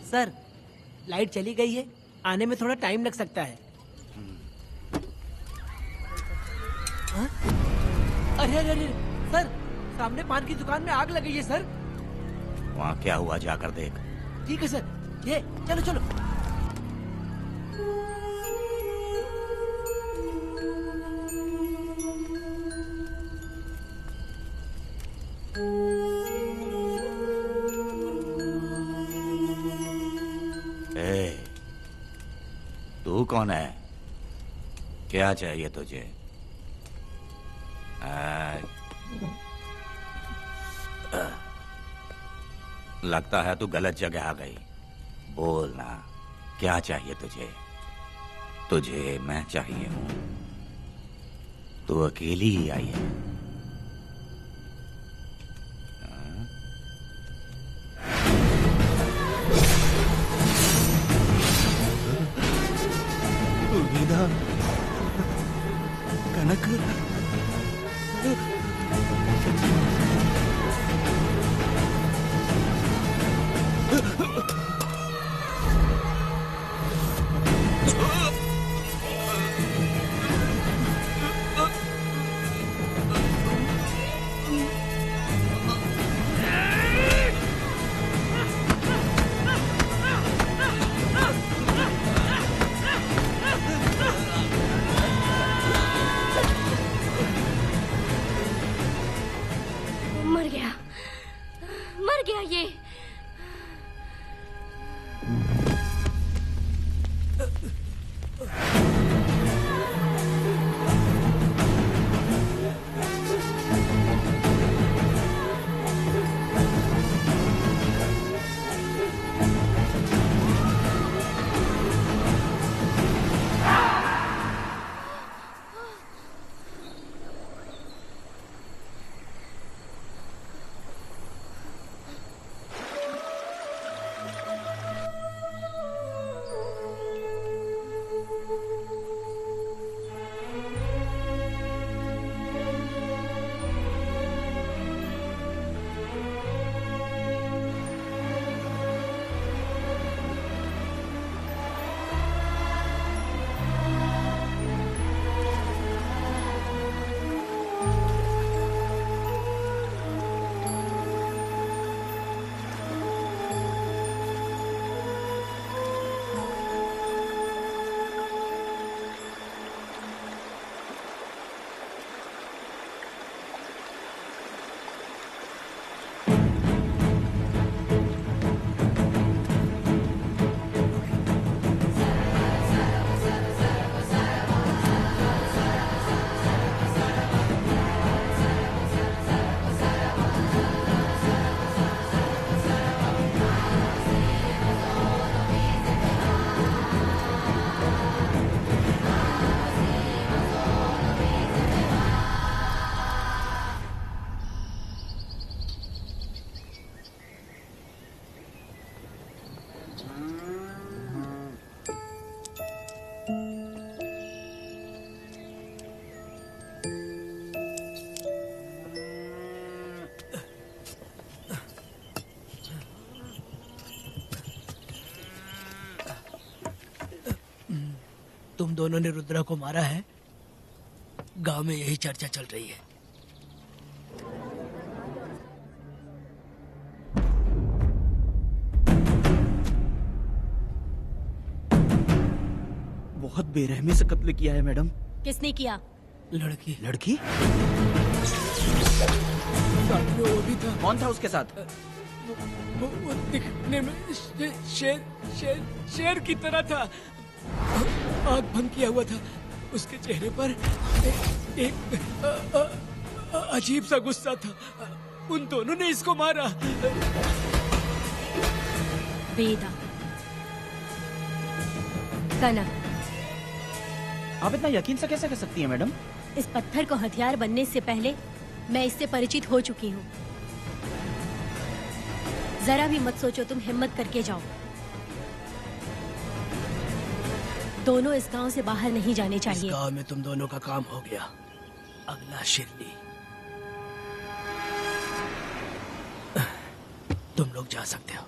Sir, light चली गई है, आने में थोड़ा टाइम लग सकता है। हाँ? अरे अरे अरे सर, सामने पान की दुकान में आग लगी है सर। वहाँ क्या हुआ जाकर देख। ठीक है सर, ये चलो चलो। तू कौन है? क्या चाहिए तुझे? लगता है तू गलत जगह आ गई। बोल ना, क्या चाहिए तुझे? तुझे मैं चाहिए हूं। तू अकेली ही आई है। कनक, मर गया ये। तुम दोनों ने रुद्रा को मारा है, गांव में यही चर्चा चल रही है। बहुत बेरहमी से कत्ल किया है मैडम। किसने किया? लड़की। लड़की? साथ में वो भी था। कौन था उसके साथ? वो दिखने में शेर की तरह था। आंख बंद किया हुआ था। उसके चेहरे पर एक अजीब सा गुस्सा था। उन दोनों ने इसको मारा। वेदा, कनक, आप इतना यकीन से कैसे कह सकती हैं मैडम? इस पत्थर को हथियार बनने से पहले मैं इससे परिचित हो चुकी हूँ। जरा भी मत सोचो, तुम हिम्मत करके जाओ। दोनों इस गांव से बाहर नहीं जाने इस चाहिए। गांव में तुम दोनों का काम हो गया। अगला शिरली। तुम लोग जा सकते हो।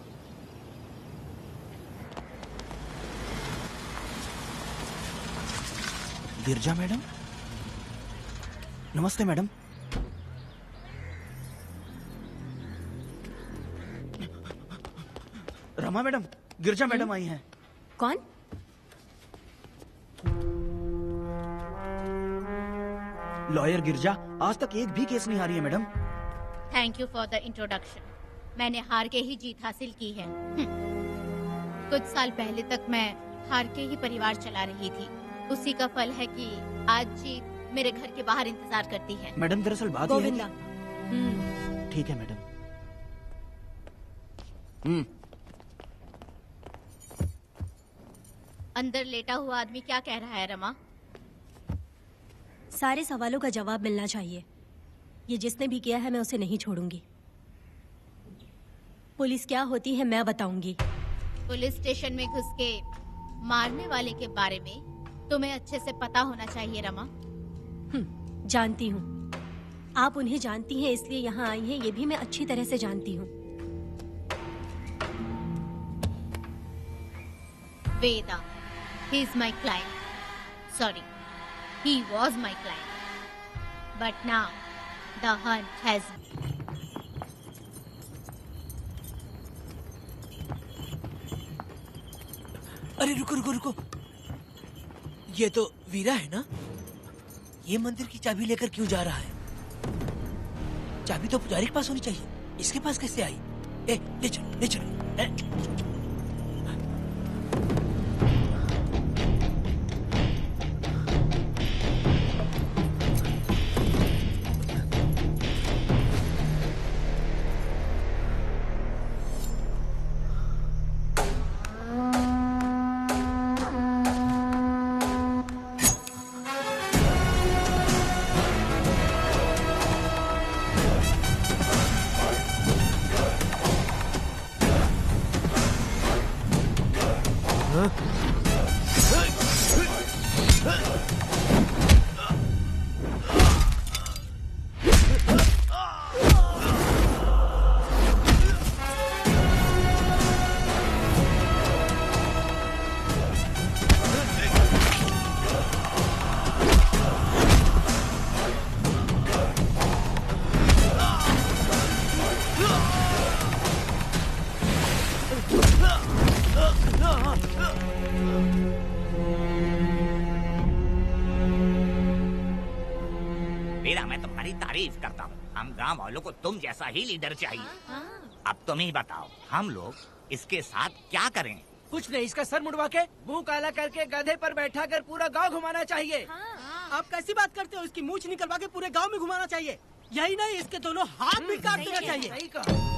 गिरजा मैडम, नमस्ते मैडम। रमा मैडम, गिरजा मैडम आई हैं। कौन? लॉयर गिरजा आज तक एक भी केस नहीं हारी है madam. Thank you for the introduction. मैंने हार के ही जीत हासिल की है। कुछ साल पहले तक मैं हार के ही परिवार चला रही थी। उसी का फल है कि आज जीत मेरे घर के बाहर इंतजार करती है। मैडम दरअसल बात ये है गोविंदा। कि- ठीक है मैडम। अंदर लेटा हुआ आदमी क्या कह रहा है रमा? सारे सवालों का जवाब मिलना चाहिए। ये जिसने भी किया है मैं उसे नहीं छोड़ूंगी। पुलिस क्या होती है मैं बताऊंगी। पुलिस स्टेशन में घुस के मारने वाले के बारे में तुम्हें अच्छे से पता होना चाहिए रमा। जानती हूँ। आप उन्हें जानती हैं इसलिए यहाँ आई हैं, ये भी मैं अच्छी तरह से जानती हूँ। वेदा, he is my client. Sorry, he was my client. But now, the hunt has. अरे रुको रुको रुको, ये तो वीरा है ना? ये मंदिर की चाबी लेकर क्यों जा रहा है? चाबी तो पुजारी के पास होनी चाहिए, इसके पास कैसे आई? ले चलो ले चलो। वीरा, मैं तुम्हारी तारीफ करता हूँ। हम गांव वालों को तुम जैसा ही लीडर चाहिए। अब तुम ही बताओ, हम लोग इसके साथ क्या करें? कुछ नहीं, इसका सर मुड़वा के मुंह काला करके गधे पर बैठा कर पूरा गांव घुमाना चाहिए। आप कैसी बात करते हो? इसकी मूछ निकलवा के पूरे गांव में घुमाना चाहिए। यही नहीं, इसके दोनों हाथ भी काट देना चाहिए। सही कहा।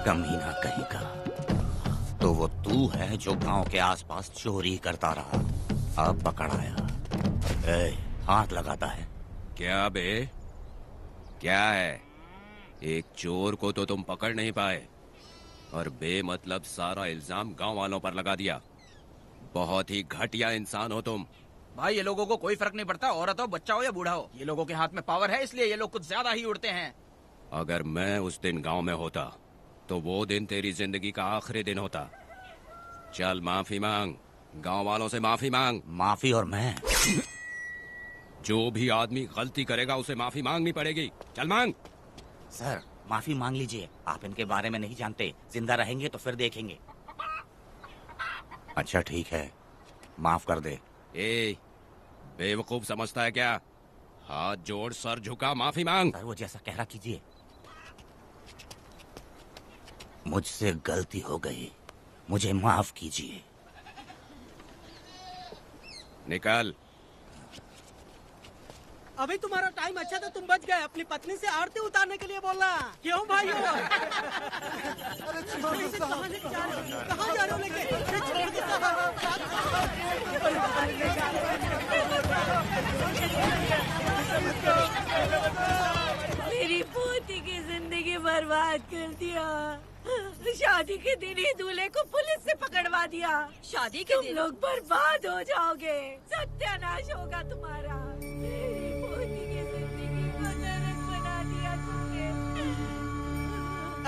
कमीना कहीं का। तो वो तू है जो गांव के आसपास चोरी करता रहा, अब पकड़ाया। हाथ लगाता है। क्या बे? क्या है? एक चोर को तो तुम पकड़ नहीं पाए और बेमतलब सारा इल्जाम गांव वालों पर लगा दिया। बहुत ही घटिया इंसान हो तुम। भाई ये लोगों को कोई फर्क नहीं पड़ता, औरत हो, बच्चा हो या बूढ़ा हो। ये लोगों के हाथ में पावर है, इसलिए ये लोग कुछ ज्यादा ही उड़ते हैं। अगर मैं उस दिन गांव में होता तो वो दिन तेरी जिंदगी का आखिरी दिन होता। चल माफी मांग, गांव वालों से माफी मांग। माफी? और मैं? जो भी आदमी गलती करेगा उसे माफी मांगनी पड़ेगी। चल मांग। सर, माफी मांग लीजिए। आप इनके बारे में नहीं जानते, जिंदा रहेंगे तो फिर देखेंगे। अच्छा ठीक है, माफ कर दे। ए, बेवकूफ समझता है क्या? हाथ जोड़, सर झुका, माफी मांग। सर वो जैसा कह रहा कीजिए। मुझसे गलती हो गई, मुझे माफ कीजिए। निकल। अभी तुम्हारा टाइम अच्छा था, तुम बच गए। अपनी पत्नी से आरती उतारने के लिए बोलना। क्यों भाइयों? कहाँ लेके जा रहे हो? कहाँ जा रहे हो लेके? छोड़ के मेरी पोती की जिंदगी बर्बाद कर दिया। शादी के दिन ही दूल्हे को पुलिस से पकड़वा दिया। शादी के दिन लोग बर्बाद हो जाओगे, सत्यानाश होगा तुम्हारा। मेरी पोती की जिंदगी को नरक बना दिया तुमने।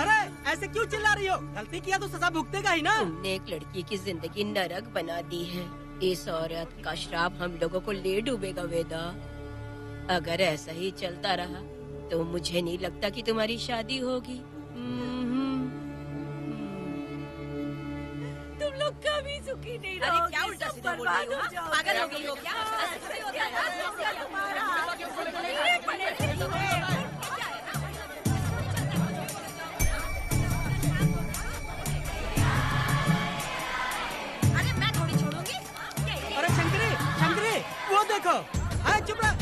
अरे ऐसे क्यों चिल्ला रही हो? गलती किया तो सजा भुगतेगा ही ना। तुमने एक लड़की की जिंदगी नरक बना दी है। इस औरत का श्राप हम लोगों को ले डूबेगा वेदा। अगर ऐसा ही चलता रहा तो मुझे नहीं लगता कि तुम्हारी शादी होगी। तुम लोग कभी सुखी नहीं रहोगे। क्या उल्टा सीधा बोल रही हो? पागल हो गई हो क्या? अरे मैं थोड़ी छोड़ूंगी। अरे शंकरी, शंकरी, वो देखो। हाँ चुप रह।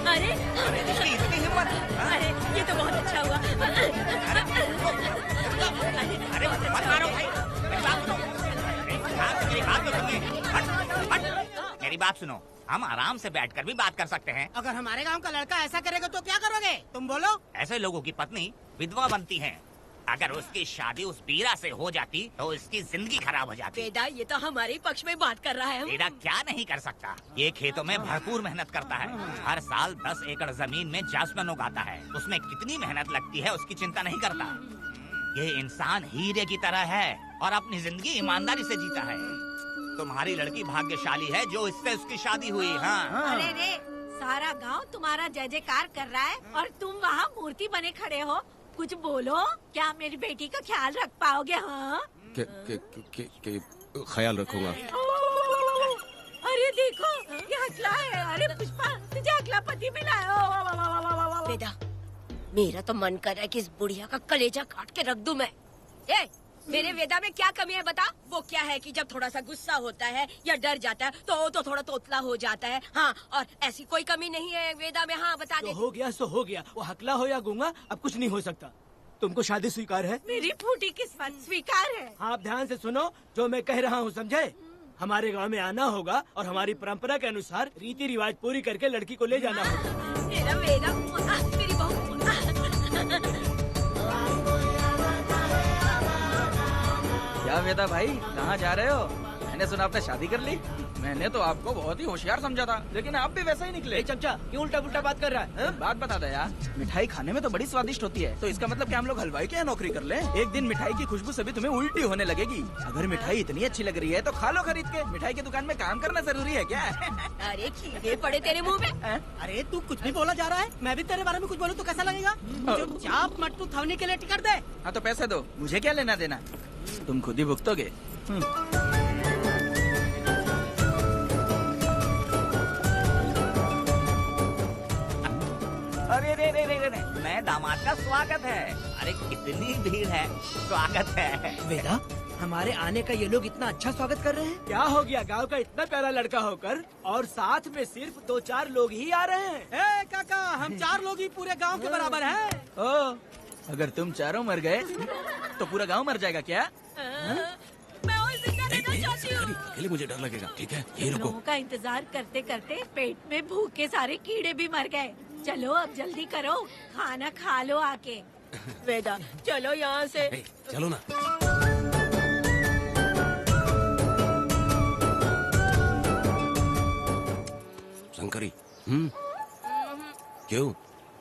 अरे ये तो बहुत अच्छा हुआ। अरे मत मारो भाई, मेरी बात सुनो। हम आराम से बैठकर भी बात कर सकते हैं। अगर हमारे गांव का लड़का ऐसा करेगा तो क्या करोगे तुम? बोलो। ऐसे लोगों की पत्नी विधवा बनती है। अगर उसकी शादी उस बीरा से हो जाती तो इसकी जिंदगी खराब हो जाती। वेदा ये तो हमारे पक्ष में बात कर रहा है। बीरा क्या नहीं कर सकता? ये खेतों में भरपूर मेहनत करता है। हर साल 10 एकड़ जमीन में जासमन उगाता है। उसमें कितनी मेहनत लगती है उसकी चिंता नहीं करता। ये इंसान हीरे की तरह है और अपनी जिंदगी ईमानदारी से जीता है। तुम्हारी लड़की भाग्यशाली है जो इससे उसकी शादी हुई। हाँ अरे रे, सारा गांव तुम्हारा जय जयकार कर रहा है और तुम वहाँ मूर्ति बने खड़े हो। कुछ बोलो, क्या मेरी बेटी का ख्याल रख पाओगे? हाँ ख्याल रखूंगा। अरे देखो ये हकला है। अरे पुष्पा तुझे हकला पति मिला है। वेदा मेरा तो मन कर रहा है कि इस बुढ़िया का कलेजा काट के रख दूं मैं। ए, मेरे वेदा में क्या कमी है बता? वो क्या है कि जब थोड़ा सा गुस्सा होता है या डर जाता है तो थोड़ा तोतला हो जाता है। हाँ, और ऐसी कोई कमी नहीं है वेदा में। हाँ बता दे। हो गया सो हो गया। वो हकला हो या गूंगा अब कुछ नहीं हो सकता। तुमको शादी स्वीकार है? मेरी फूटी किस्मत स्वीकार है। हाँ, आप ध्यान से सुनो जो मैं कह रहा हूँ, समझे? हमारे गांव में आना होगा और हमारी परंपरा के अनुसार रीति रिवाज पूरी करके लड़की को ले जाना होगा। मेरा वेदा, मेरी बहू। क्या वेदा भाई, कहाँ जा रहे हो? मैंने सुना आपने शादी कर ली। मैंने तो आपको बहुत ही होशियार समझा था, लेकिन आप भी वैसा ही निकले। चमचा क्यों उल्टा पुल्टा बात कर रहा है? बात बता दे यार, मिठाई खाने में तो बड़ी स्वादिष्ट होती है, तो इसका मतलब क्या हम लोग हलवाई के यहाँ नौकरी कर लें? एक दिन मिठाई की खुशबू से भी तुम्हें उल्टी होने लगेगी। अगर मिठाई इतनी अच्छी लग रही है तो खा लो खरीद के। मिठाई की दुकान में काम करना जरूरी है क्या? अरे कीड़े पड़े तेरे मुंह में। अरे तू कुछ भी बोला जा रहा है। मैं भी तेरे बारे में कुछ बोलूं तो कैसा लगेगा? चुपचाप मट्टू थवने के लिए टिकट दे। हाँ तो पैसे दो, मुझे क्या लेना देना, तुम खुद ही भुगतोगे। अरे रे रे रे रे, नए दामाद का स्वागत है। अरे कितनी भीड़ है, स्वागत है। वेदा, हमारे आने का ये लोग इतना अच्छा स्वागत कर रहे हैं। क्या हो गया गांव का इतना प्यारा लड़का होकर और साथ में सिर्फ 2-4 लोग ही आ रहे हैं? ए काका, हम 4 लोग ही पूरे गांव के बराबर हैं। ओ, अगर तुम चारों मर गए तो पूरा गांव मर जाएगा क्या? मैं और जिंदा रहना चाहती हूँ। अकेले मुझे डर लगेगा। ठीक है, ये रुको। लोगों का इंतजार करते करते पेट में भूख के सारे कीड़े भी मर गए। चलो अब जल्दी करो, खाना खा लो आके। वेदा चलो यहाँ से। चलो ना। शंकरी, क्यों?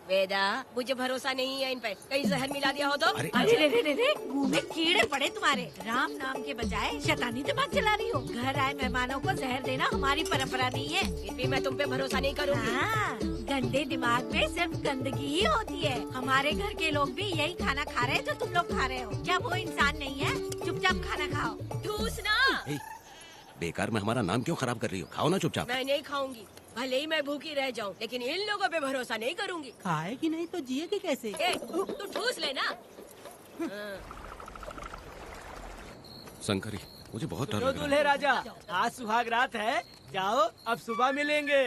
वेदा मुझे भरोसा नहीं है इन पे, कहीं जहर मिला दिया हो तो। अरे अरे रे मुंह में कीड़े पड़े तुम्हारे। राम नाम के बजाय शैतानी दिमाग चला रही हो। घर आए मेहमानों को जहर देना हमारी परंपरा नहीं है। फिर भी मैं तुम पे भरोसा नहीं करूँगी। हाँ, गंदे दिमाग में सिर्फ गंदगी ही होती है। हमारे घर के लोग भी यही खाना खा रहे हैं जो तुम लोग खा रहे हो। क्या वो इंसान नहीं है? चुपचाप खाना खाओ। ठूस ना। बेकार में हमारा नाम क्यों खराब कर रही हो? खाओ ना चुपचाप। मैं नहीं खाऊंगी, भले ही मैं भूखी रह जाऊं, लेकिन इन लोगों पे भरोसा नहीं करूंगी। खाएगी नहीं तो जिएगी कैसे? ए, तू ठूस लेना। शंकरी, मुझे बहुत डर जो लग रहा दूल्हे राजा, आज सुहाग रात है, जाओ अब सुबह मिलेंगे।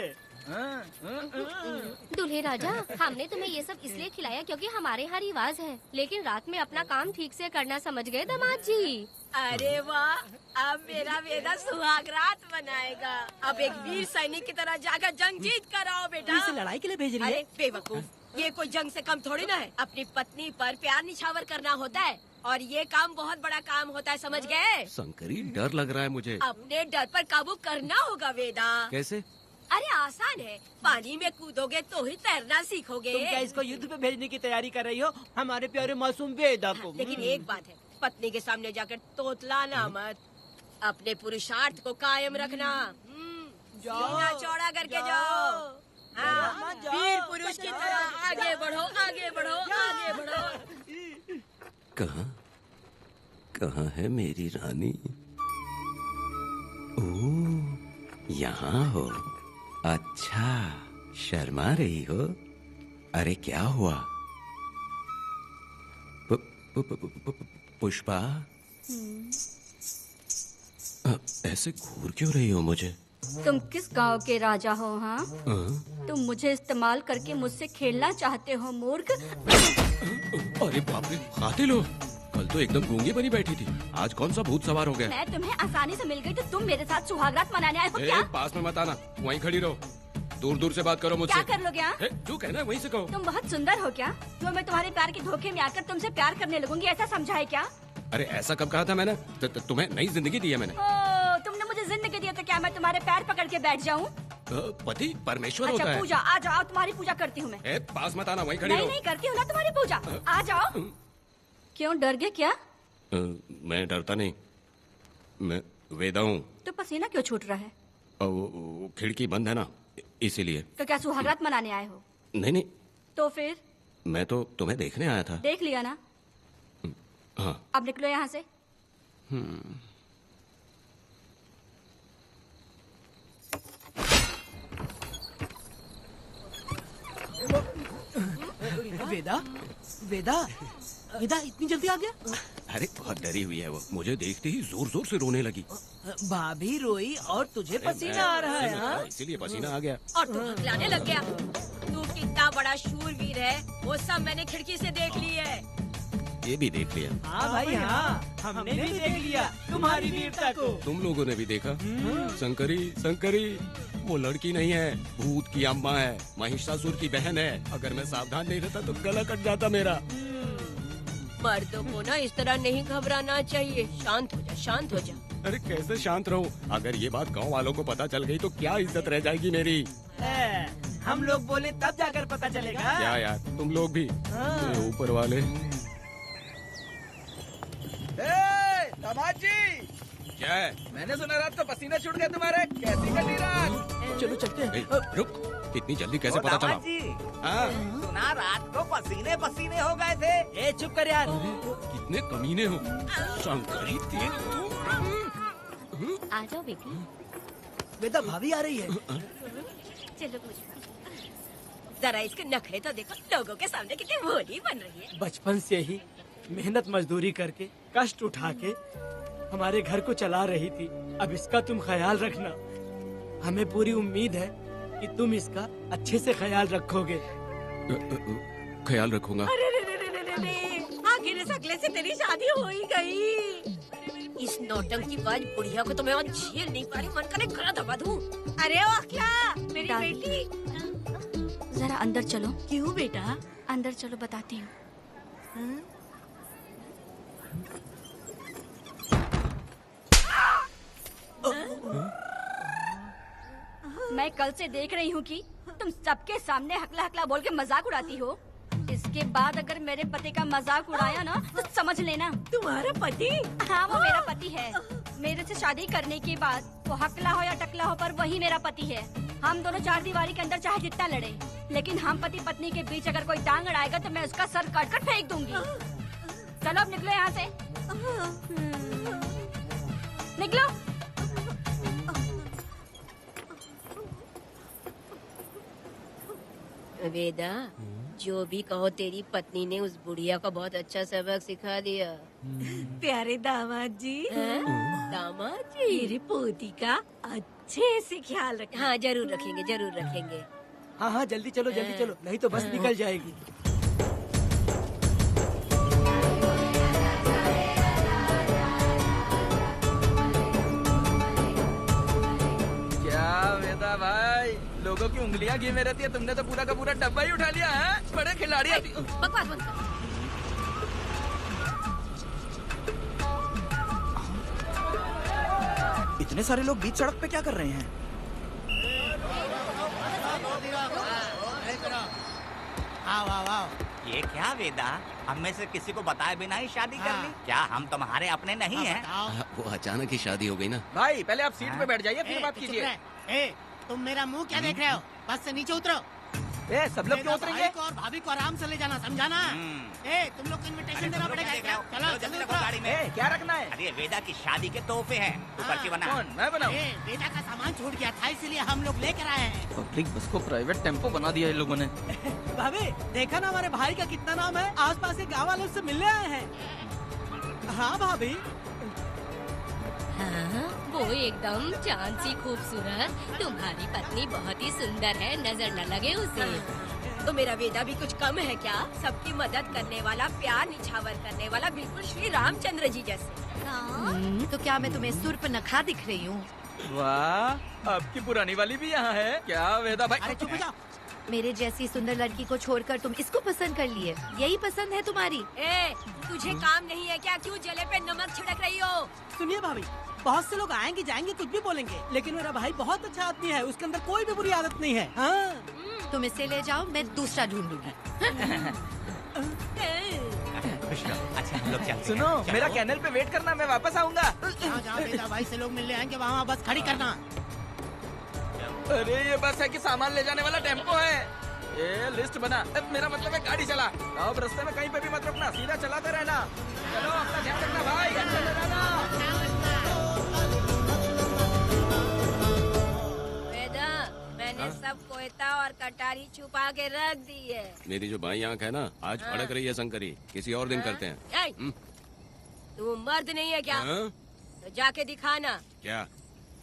दूल्हे राजा, हमने तुम्हें ये सब इसलिए खिलाया क्योंकि हमारे यहाँ रिवाज है, लेकिन रात में अपना काम ठीक से करना समझ गए दामाद जी। अरे वाह, अब मेरा वेदा सुहाग रात मनाएगा। अब एक वीर सैनिक की तरह जाकर जंग जीत कर आओ बेटा। इसे लड़ाई के लिए भेज रही है? अरे बेवकूफ, ये कोई जंग से कम थोड़ी ना है। अपनी पत्नी पर प्यार निछावर करना होता है और ये काम बहुत बड़ा काम होता है, समझ गए? है। शंकरी, डर लग रहा है मुझे। अपने डर पर काबू करना होगा वेदा। कैसे? अरे आसान है, पानी में कूदोगे तो ही तैरना सीखोगे। तुम क्या इसको युद्ध पे भेजने की तैयारी कर रही हो हमारे प्यारे मासूम वेदा को? लेकिन एक बात है, पत्नी के सामने जाकर तोतलाना मत। अपने पुरुषार्थ को कायम रखना। सीना चौड़ा करके जाओ। हाँ, वीर पुरुष की तरह आगे बढ़ो, आगे बढ़ो, आगे बढ़ो। कहाँ है मेरी रानी? ओह, यहाँ हो। अच्छा, शर्मा रही हो? अरे क्या हुआ? पुष्पा, ऐसे घूर क्यों रही हो मुझे? तुम किस गांव के राजा हो? हाँ, तुम मुझे इस्तेमाल करके मुझसे खेलना चाहते हो मूर्ख? अरे बाप रे, कातिल हो। कल तो एकदम गूंगी बनी बैठी थी, आज कौन सा भूत सवार हो गया? मैं तुम्हें आसानी से मिल गई तो तुम मेरे साथ सुहागरात मनाने आए हो क्या? पास में मत आना, वहीं खड़ी रहो। दूर दूर से बात करो मुझसे। क्या कर लोगे? हाँ? जो कहना है वहीं से कहो। तुम बहुत सुंदर हो क्या? जो मैं तुम्हारे प्यार के धोखे में आकर तुमसे प्यार करने लगूंगी, ऐसा समझा है क्या? अरे ऐसा कब कहा था मैंने? तुम्हें नई जिंदगी दी है मैंने। ओ, तुमने मुझे जिंदगी दी है तो क्या मैं तुम्हारे पैर पकड़ के बैठ जाऊँ? पति परमेश्वर अच्छा होता है। पूजा, आ जाओ, तुम्हारी पूजा करती हूँ मैं। पास मत आना, वहीं खड़ी नहीं रहो। नहीं करती हूँ ना तुम्हारी पूजा, आ जाओ। क्यों डर गए क्या? मैं डरता नहीं, मैं वेदा हूँ। तो पसीना क्यों छूट रहा है? वो खिड़की बंद है ना, इसीलिए। तो क्या सुहागरात मनाने आए हो? नहीं नहीं, तो फिर मैं तो तुम्हें देखने आया था। देख लिया ना? हाँ। अब निकलो यहाँ से। वेदा, वेदा, वेदा इतनी जल्दी आ गया? अरे बहुत डरी हुई है वो, मुझे देखते ही जोर जोर से रोने लगी। भाभी रोई और तुझे पसीना आ रहा है? हाँ? इसीलिए पसीना आ गया। और तू हकलाने लग गया। तू कितना बड़ा शूरवीर है, वो सब मैंने खिड़की से देख ली है। ये भी देख लिया। हाँ भाई हाँ, हमने भी देख लिया तुम्हारी वीरता को। तुम लोगों ने भी देखा? शंकरी, शंकरी, वो लड़की नहीं है, भूत की अम्मा है, महिषासुर की बहन है। अगर मैं सावधान नहीं रहता तो गला कट जाता मेरा। मर्दों को ना इस तरह नहीं घबराना चाहिए। शांत हो जा, शांत हो जा। अरे कैसे शांत रहूं? अगर ये बात गांव वालों को पता चल गई तो क्या इज्जत रह जाएगी मेरी? हम लोग बोले तब जाकर पता चलेगा। क्या यार, तुम लोग भी ऊपर वाले। दामाद जी, क्या है? मैंने सुना रात को पसीना छूट गया तुम्हारे। कैसी कटी रात? चलो चलते हैं। रुक, इतनी जल्दी कैसे पता चला? हाँ? सुना रात को पसीने पसीने हो गए थे। ए चुप कर यार। कितने कमीने हो शंकरी, देख तू। आ जाओ बेटी। वेदा भाभी आ रही है। चलो पुष्पा। जरा इसके नखरे तो देखो, लोगों के सामने कितनी भोली बन रही है। बचपन से ही मेहनत मजदूरी करके कष्ट उठा के हमारे घर को चला रही थी। अब इसका तुम ख्याल रखना। हमें पूरी उम्मीद है कि तुम इसका अच्छे से ख्याल रखोगे। ख्याल रखूंगा। अरे रे रे रे रे रे, आखिर इस अगले से तेरी शादी हो ही गई। इस नौटंकी बाज बुढ़िया को तो मैं आज झेल नहीं पा रही। मन करे गला दबा दूं। अरे ओ क्या मेरी दादी। बेटी, जरा अंदर चलो। क्यों बेटा? अंदर चलो, बताती हूँ। मैं कल से देख रही हूँ कि तुम सबके सामने हकला हकला बोल के मजाक उड़ाती हो। इसके बाद अगर मेरे पति का मजाक उड़ाया ना तो समझ लेना। तुम्हारा पति? हाँ, वो मेरा पति है। मेरे से शादी करने के बाद वो हकला हो या टकला हो पर वही मेरा पति है। हम दोनों चार दीवारी के अंदर चाहे जितना लड़े, लेकिन हम पति पत्नी के बीच अगर कोई टांग अड़ाएगा तो मैं उसका सर काट कर फेंक दूंगी। चलो अब निकलो यहाँ से। निकलो। वेदा, जो भी कहो, तेरी पत्नी ने उस बुढ़िया को बहुत अच्छा सबक सिखा दिया। प्यारे दामाद जी, दामाद जी, मेरी पोती का अच्छे से ख्याल रखना। हाँ जरूर रखेंगे, जरूर रखेंगे। हाँ हाँ जल्दी चलो, जल्दी चलो, नहीं तो बस निकल जाएगी। क्या वेदा भाई, लोगों की उंगलियां घी में रहती है, तुमने तो पूरा का पूरा डब्बा ही उठा लिया है। बड़े खिलाड़ी आती। बकवास बंद कर। इतने सारे लोग बीच सड़क पे क्या कर रहे हैं? ये क्या वेदा, हम में से किसी को बताए बिना ही शादी कर ली? क्या हम तुम्हारे अपने नहीं हैं? वो अचानक ही शादी हो गई ना। भाई पहले आप सीट पे बैठ जाइए, फिर बात कीजिए। तुम मेरा मुंह क्या देख रहे हो? बस से नीचे उतरो। ए, सब लोग क्यों उतरेंगे? भाई को और भाभी को आराम से ले जाना, समझाना? ए, तुम लोग को इनविटेशन देना पड़ेगा क्या? चलो जल्दी उतरो। गाड़ी में। ए, क्या रखना है? अरे वेदा की शादी के तोहफे हैं, ऊपर की बना। कौन, मैं बनाऊं? ए, बेटा का सामान छूट गया था, इसलिए हम लोग लेकर आए हैं। पब्लिक बस को प्राइवेट टेम्पो बना दिया इन लोगों ने। भाभी देखा ना हमारे भाई का कितना नाम है, आसपास के गाँव वालों से मिलने आए हैं। हाँ भाभी, हाँ, वो एकदम चांद सी खूबसूरत। तुम्हारी पत्नी बहुत ही सुंदर है, नजर न लगे उसे। तो मेरा वेदा भी कुछ कम है क्या? सबकी मदद करने वाला, प्यार निछावर करने वाला, बिल्कुल श्री रामचंद्र जी जैसे। तो क्या मैं तुम्हें सुर्पनखा दिख रही हूँ? वाह, आपकी पुरानी वाली भी यहाँ है क्या वेदा भाई? अरे चुप हो जाओ। मेरे जैसी सुंदर लड़की को छोड़कर तुम इसको पसंद कर लिए, यही पसंद है तुम्हारी? ए, तुझे काम नहीं है क्या? क्यों जले पे नमक छिड़क रही हो? सुनिए भाभी, बहुत से लोग आएंगे जाएंगे कुछ भी बोलेंगे, लेकिन मेरा भाई बहुत अच्छा आदमी है, उसके अंदर कोई भी बुरी आदत नहीं है। हाँ। तुम इसे ले जाओ, मैं दूसरा ढूंढ लूंगी। खुश रहो। अच्छा हम लोग चलते हैं। सुनो, चलो। मेरा कैनल पे वेट करना, मैं वापस आऊंगा। जहाँ जहाँ बेटा भाई से लोग मिलने आएंगे वहाँ बस खड़ी करना। अरे ये बस है कि सामान ले जाने वाला टेम्पो है। ये लिस्ट बना, मेरा मतलब है गाड़ी चला। अब रास्ते में कहीं पे भी मत रुकना, सीधा चलाते रहना। चलो अपना ध्यान रखना भाई, अच्छा से रहना। वेदा, मैंने सब कोयता और कटारी छुपा के रख दी है। मेरी जो बाई आंख है ना, आज फड़क रही है शंकरी। किसी और दिन करते हैं। ए, तू मर्द नहीं है क्या? हाँ? तो जाके दिखाना क्या?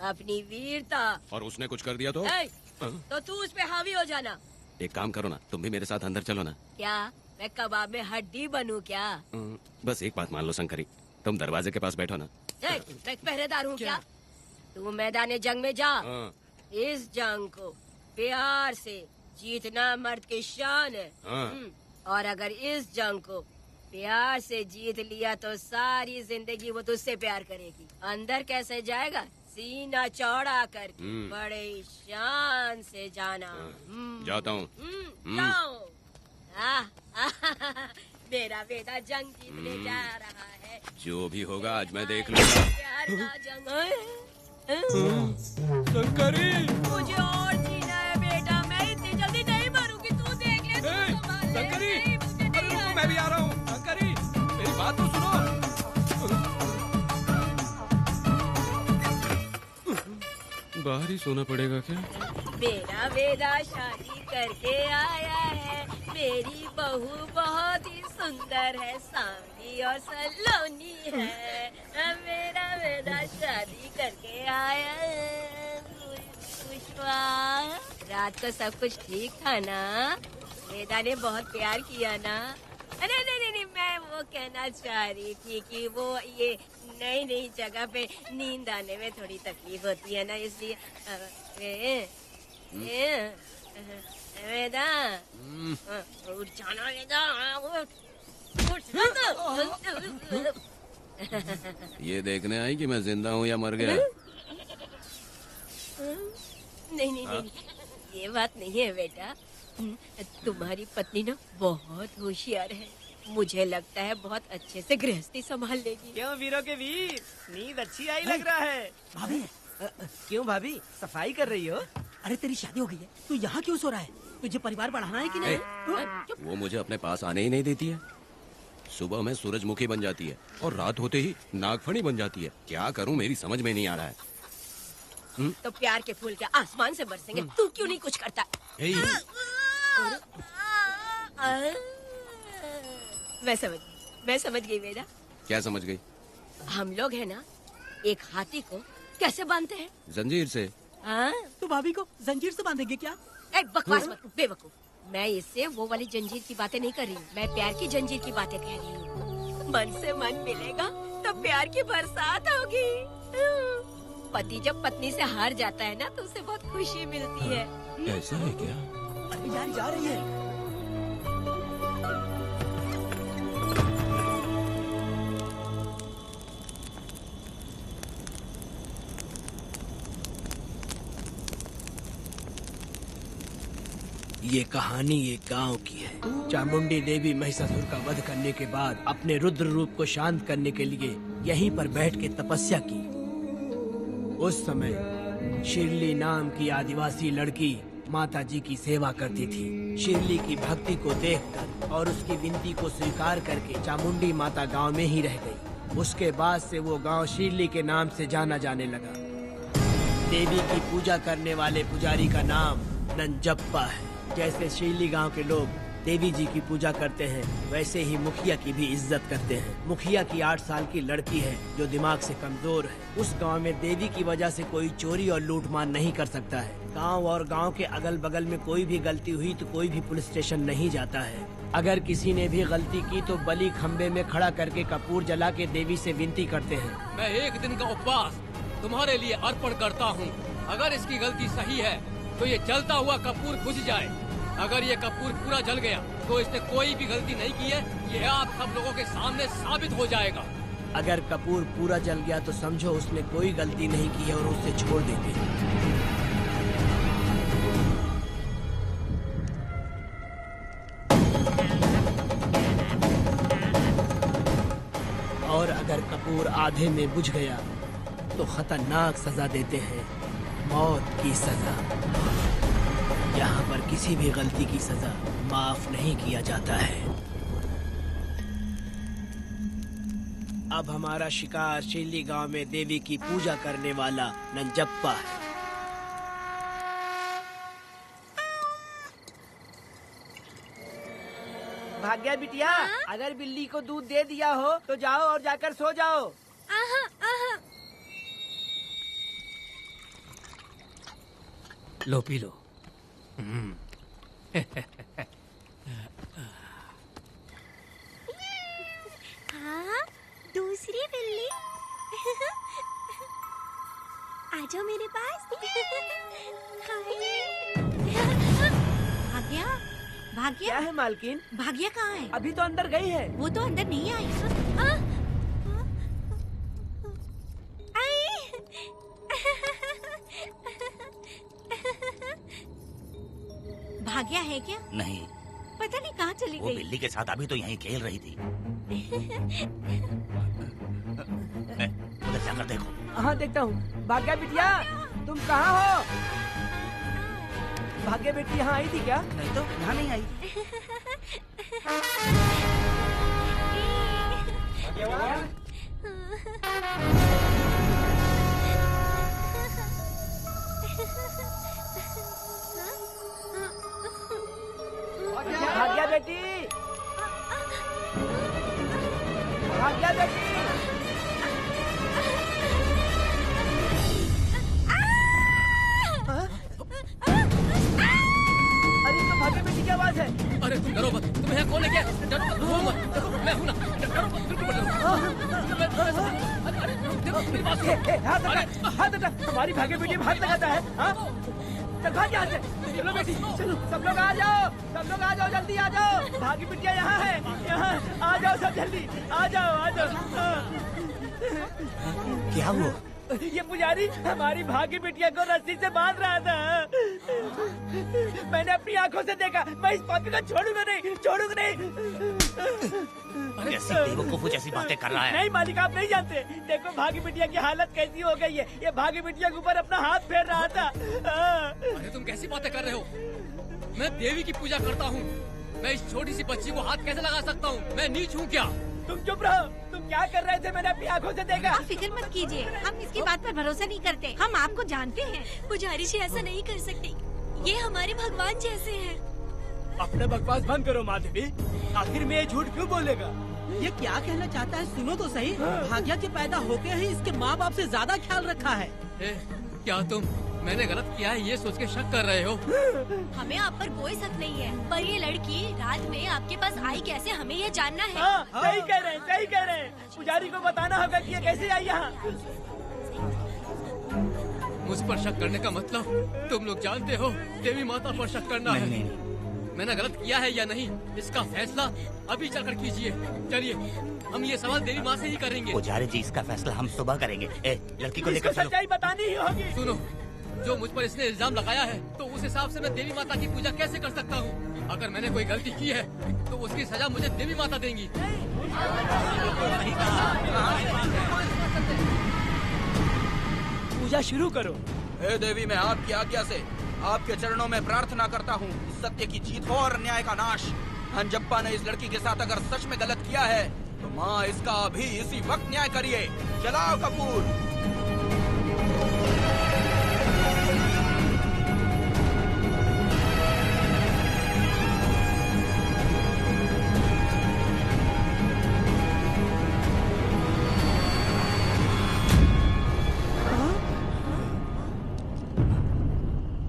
अपनी वीरता। और उसने कुछ कर दिया तो? ए, तो तू उस पे हावी हो जाना। एक काम करो ना, तुम भी मेरे साथ अंदर चलो ना। क्या मैं कबाब में हड्डी बनूं क्या? बस एक बात मान लो शंकरी, तुम दरवाजे के पास बैठो ना। ए, मैं पहरेदार हूँ क्या? तू मैदान जंग में जा। हाँ। इस जंग को प्यार से जीतना मर्द की शान है। हाँ। और अगर इस जंग को प्यार से जीत लिया तो सारी जिंदगी वो तुझसे प्यार करेगी। अंदर कैसे जाएगा? सीना चौड़ा करके बड़े शान से जाना। जाता हूँ। जाओ। मेरा बेटा जंग जीतने जा रहा है। जो भी होगा आज मैं देख लूंगा। प्यार का जंग। शंकरी, मुझे और जीना है बेटा, मैं इतनी जल्दी नहीं मरूंगी। तू देख ले, तू संभाल ले। शंकरी, नहीं, मुझे नहीं रुको, आना। मैं भी आ रहा हूँ। शंकरी, मेरी बात तो सुनो। बाहर ही सोना पड़ेगा क्या? मेरा वेदा शादी करके आया है। मेरी बहू बहुत ही सुंदर है, सांवली और सलोनी है। मेरा वेदा शादी करके आया है। पुष्पा, रात को सब कुछ ठीक था ना? वेदा ने बहुत प्यार किया ना? नहीं नहीं नहीं, मैं वो कहना चाह रही थी कि वो ये नई नई जगह पे नींद आने में थोड़ी तकलीफ होती है ना, इसलिए वेदा, उठ जाना वेदा, उठ ये देखने आई कि मैं जिंदा हूँ या मर गया? नहीं नहीं नहीं, ये बात नहीं है बेटा। तुम्हारी पत्नी ना बहुत होशियार है, मुझे लगता है बहुत अच्छे से गृहस्थी संभाल लेगी। क्यों वीरों के वीर, नींद अच्छी आई लग रहा है। भाभी, क्यों भाभी सफाई कर रही हो? अरे तेरी शादी हो गई है, तू यहाँ क्यों सो रहा है? तुझे परिवार बढ़ाना है कि नहीं? वो मुझे अपने पास आने ही नहीं देती है। सुबह में सूरजमुखी बन जाती है और रात होते ही नागफनी बन जाती है। क्या करूं, मेरी समझ में नहीं आ रहा है। तो प्यार के फूल क्या आसमान से बरसेंगे? तू क्यों नहीं कुछ करता? मैं समझ गई बेटा। क्या समझ गई? हम लोग है ना एक हाथी को कैसे बांधते हैं? जंजीर से। हाँ? तो भाभी को जंजीर से बांधेंगे क्या? एक बकवास मत, बेवकूफ। मैं इससे वो वाली जंजीर की बातें नहीं कर रही हूँ, मैं प्यार की जंजीर की बातें कह रही हूँ। मन से मन मिलेगा तो प्यार की बरसात होगी। पति जब पत्नी से हार जाता है ना तो उसे बहुत खुशी मिलती है। ऐसा है क्या? अरे यार जा रही है। ये कहानी एक गांव की है। चामुंडी देवी महिषासुर का वध करने के बाद अपने रुद्र रूप को शांत करने के लिए यहीं पर बैठ के तपस्या की। उस समय शिरली नाम की आदिवासी लड़की माता जी की सेवा करती थी। शिरली की भक्ति को देखकर और उसकी विनती को स्वीकार करके चामुंडी माता गांव में ही रह गई। उसके बाद से वो गांव शिरली के नाम से जाना जाने लगा। देवी की पूजा करने वाले पुजारी का नाम नंजप्पा है। जैसे शिरली गांव के लोग देवी जी की पूजा करते हैं, वैसे ही मुखिया की भी इज्जत करते हैं। मुखिया की 8 साल की लड़की है जो दिमाग से कमजोर है। उस गांव में देवी की वजह से कोई चोरी और लूटमार नहीं कर सकता है। गांव और गांव के अगल बगल में कोई भी गलती हुई तो कोई भी पुलिस स्टेशन नहीं जाता है। अगर किसी ने भी गलती की तो बलि खम्बे में खड़ा करके कपूर जला के देवी से विनती करते हैं। मैं 1 दिन का उपवास तुम्हारे लिए अर्पण करता हूँ। अगर इसकी गलती सही है तो ये जलता हुआ कपूर बुझ जाए। अगर ये कपूर पूरा जल गया तो इसने कोई भी गलती नहीं की है, ये आप सब लोगों के सामने साबित हो जाएगा। अगर कपूर पूरा जल गया तो समझो उसने कोई गलती नहीं की है और उसे छोड़ देंगे। और अगर कपूर आधे में बुझ गया तो खतरनाक सजा देते हैं, मौत की सजा। यहाँ पर किसी भी गलती की सजा माफ नहीं किया जाता है। अब हमारा शिकार शिरली गांव में देवी की पूजा करने वाला नंजप्पा है। भाग्या बिटिया, अगर बिल्ली को दूध दे दिया हो तो जाओ और जाकर सो जाओ। लो पी लो। हाँ, दूसरी बिल्ली। आ जाओ मेरे पास। भाग्या, भाग्या क्या है मालकिन? भाग्या कहाँ है? अभी तो अंदर गई है। वो तो अंदर नहीं आई। भाग्या है क्या? नहीं, पता नहीं कहाँ चली वो गई। बिल्ली के साथ अभी तो यहीं खेल रही थी। उधर जाकर देखो। हाँ देखता हूँ। भाग्या बिटिया, तुम कहाँ हो? भाग्या बेटी यहाँ आई थी क्या? नहीं तो यहाँ नहीं आई। भाग्या बेटी, भाग्या बेटी। अरे तो भाग्या बेटी की आवाज है। अरे तुम डरो मत, तुम्हें यहाँ कौन लेके आया? डरो मत, देखो मैं हूँ ना। डरो मत, बिल्कुल मत डरो। अरे देखो मेरी बात सुनो। हाथ हटा, हमारी भाग्य बेटी में हाथ लगाता है। हाँ? चल भाग यहाँ से। चलो बेटी, चलो सब लोग आ जाओ, सब लोग आ जाओ, जल्दी आ जाओ। भाग्य बिटिया यहाँ है, यहाँ आ जाओ सब जल्दी, आ जाओ, आ जाओ। क्या हुआ? ये पुजारी हमारी भाग्य बिटिया को रस्सी से बांध रहा था। मैंने अपनी आंखों से देखा। मैं इस पापी को छोड़ूंगा नहीं, छोड़ूंगा नहीं। ऐसी बेवकूफों जैसी बातें कर रहा है। नहीं मालिक, आप नहीं जानते। देखो भाग्य बिटिया की हालत कैसी हो गई है। ये भाग्य बिटिया के ऊपर अपना हाथ फेर रहा था। अरे तुम कैसी बातें कर रहे हो? मैं देवी की पूजा करता हूँ। मैं इस छोटी सी बच्ची को हाथ कैसे लगा सकता हूँ? मैं नीच हूँ क्या? तुम चुप रहो। तुम क्या कर रहे थे? मैंने अपनी आंखों से देखा। आप फिक्र मत कीजिए, हम इसकी बात पर भरोसा नहीं करते। हम आपको जानते हैं। पुजारी जी ऐसा नहीं कर सकते, ये हमारे भगवान जैसे हैं। अपना बकवास बंद करो माधवी। आखिर में ये झूठ क्यों बोलेगा? ये क्या कहना चाहता है सुनो तो सही। भाग्या के पैदा होके ही इसके माँ बाप से ज्यादा ख्याल रखा है। क्या तुम मैंने गलत किया है ये सोच के शक कर रहे हो? हमें आप पर कोई शक नहीं है, पर ये लड़की रात में आपके पास आई कैसे, हमें ये जानना है। सही कह रहे हैं, सही कह रहे हैं। पुजारी को बताना होगा कि ये कैसे आई यहाँ। मुझ पर शक करने का मतलब तुम लोग जानते हो देवी माता पर शक करना है। मैंने गलत किया है या नहीं इसका फैसला अभी चलकर कीजिए। चलिए हम ये सवाल देवी माँ से ही करेंगे। पुजारी जी इसका फैसला हम सुबह करेंगे। लड़की को लेकर चलो। सच्चाई बतानी ही होगी। सुनो, जो मुझ पर इसने इल्जाम लगाया है तो उस हिसाब से मैं देवी माता की पूजा कैसे कर सकता हूँ? अगर मैंने कोई गलती की है तो उसकी सजा मुझे देवी माता देंगी। पूजा शुरू करो। हे देवी, मैं आपकी आज्ञा से आपके चरणों में प्रार्थना करता हूँ, सत्य की जीत हो और न्याय का नाश। अंजप्पा ने इस लड़की के साथ अगर सच में गलत किया है तो माँ इसका अभी इसी वक्त न्याय करिए। जलाओ कपूर।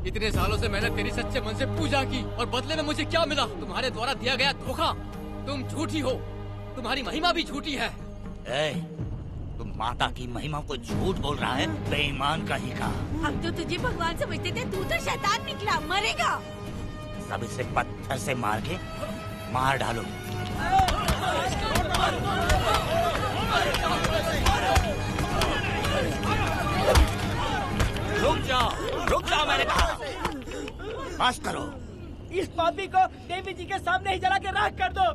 इतने सालों से मैंने तेरी सच्चे मन से पूजा की और बदले में मुझे क्या मिला? तुम्हारे द्वारा दिया गया धोखा। तुम झूठी हो, तुम्हारी महिमा भी झूठी है। तुम माता की महिमा को झूठ बोल रहा है, बेईमान कहीं का। हम तो तुझे भगवान समझते थे, तू तो शैतान निकला, मरेगा। सब इसे पत्थर से मार के मार डालो। रुक जाओ मैंने कहा। बस करो। इस पापी को देवी जी के सामने ही जला के राख कर दो।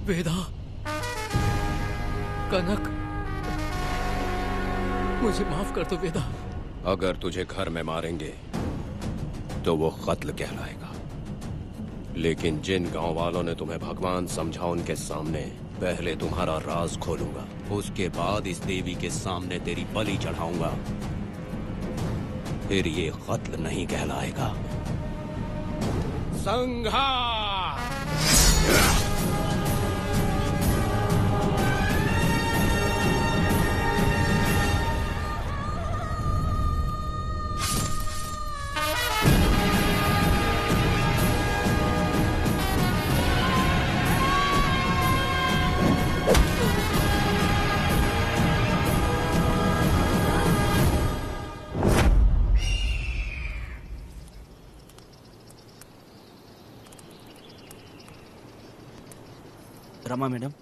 वेदा, कनक, मुझे माफ कर दो वेदा। अगर तुझे घर में मारेंगे तो वो कत्ल कहलाएगा, लेकिन जिन गांव वालों ने तुम्हें भगवान समझा उनके सामने पहले तुम्हारा राज खोलूंगा, उसके बाद इस देवी के सामने तेरी बलि चढ़ाऊंगा, फिर ये कत्ल नहीं कहलाएगा। संहार! रमा मैडम,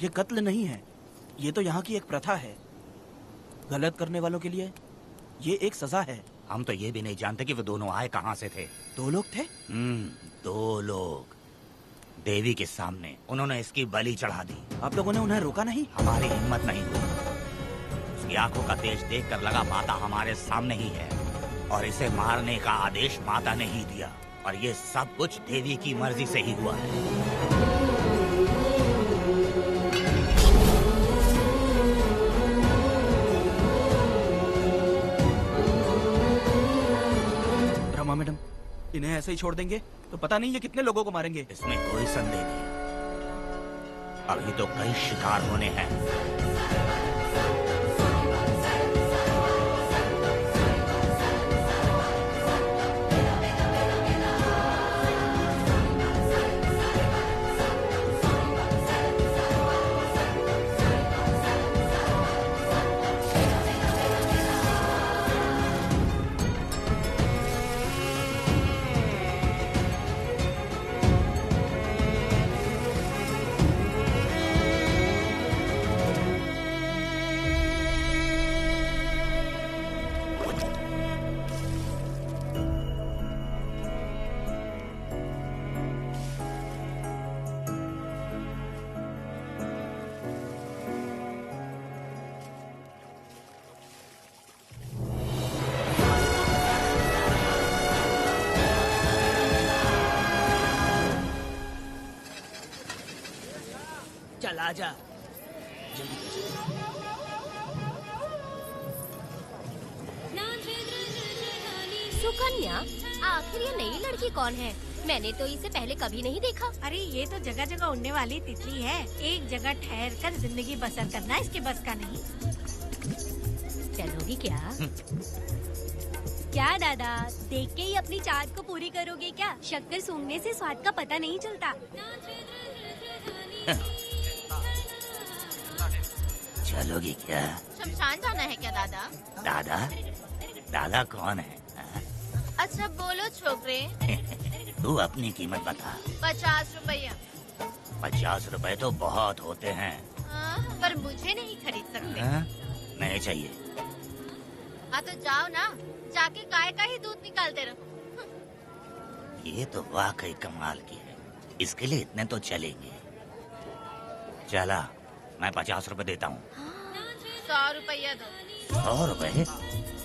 ये कत्ल नहीं है, ये तो यहाँ की एक प्रथा है। गलत करने वालों के लिए ये एक सजा है। हम तो ये भी नहीं जानते कि वो दोनों आए कहाँ से थे। 2 लोग थे? 2 लोग देवी के सामने, उन्होंने इसकी बलि चढ़ा दी। आप लोगों ने उन्हें रोका नहीं? हमारी हिम्मत नहीं हुई। उसकी आंखों का तेज देखकर लगा माता हमारे सामने ही है, और इसे मारने का आदेश माता ने ही दिया, और ये सब कुछ देवी की मर्जी से ही हुआ है। रमा मैडम, इन्हें ऐसे ही छोड़ देंगे तो पता नहीं ये कितने लोगों को मारेंगे। इसमें कोई संदेह नहीं, अभी तो कई शिकार होने हैं। चल आजा। सुकन्या, आखिर ये नई लड़की कौन है? मैंने तो इसे पहले कभी नहीं देखा। अरे ये तो जगह जगह उड़ने वाली तितली है। एक जगह ठहर कर जिंदगी बसर करना इसके बस का नहीं। चलोगी क्या? क्या दादा, देख के ही अपनी चाहत को पूरी करोगे क्या? शक्कर सूंघने से स्वाद का पता नहीं चलता। चलोगी क्या? शमशान जाना है क्या दादा? दादा? दादा कौन है? अच्छा बोलो छोकरे। तू अपनी कीमत बता। 50 रुपया। 50 रुपए तो बहुत होते हैं। हाँ, पर मुझे नहीं खरीद सकते। हाँ? नहीं चाहिए। हाँ तो जाओ ना, जाके गाय का ही दूध निकालते रहो। ये तो वाकई कमाल की है। इसके लिए इतने तो चलेंगे। चला, मैं 50 रुपए देता हूँ। 100 रुपया दो। 100 रुपए?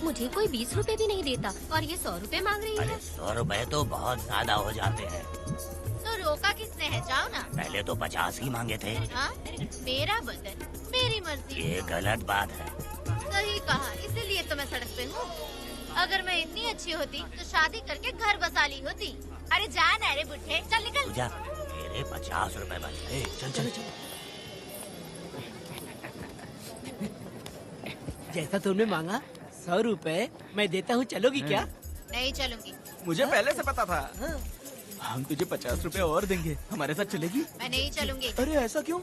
मुझे कोई 20 रुपए भी नहीं देता और ये 100 रुपए मांग रही अरे है। 100 रुपए तो बहुत ज्यादा हो जाते हैं। तो रोका किसने है? जाओ ना। पहले तो 50 ही मांगे थे। हाँ? मेरा बदन, मेरी मर्जी। ये गलत बात है। सही कहा, इसीलिए तो मैं सड़क पे हूँ। अगर मैं इतनी अच्छी होती तो शादी करके घर बसा ली होती। अरे जा ना रे बुढ़े, चल निकल। पूजा, मेरे 50 रुपए बच गए। चल चल चल। जैसा तुमने मांगा 100 रुपए मैं देता हूँ, चलोगी क्या? नहीं चलूंगी। मुझे पहले से पता था। हम तुझे 50 रुपए और देंगे, हमारे साथ चलेगी? मैं नहीं चलूंगी। अरे ऐसा क्यों?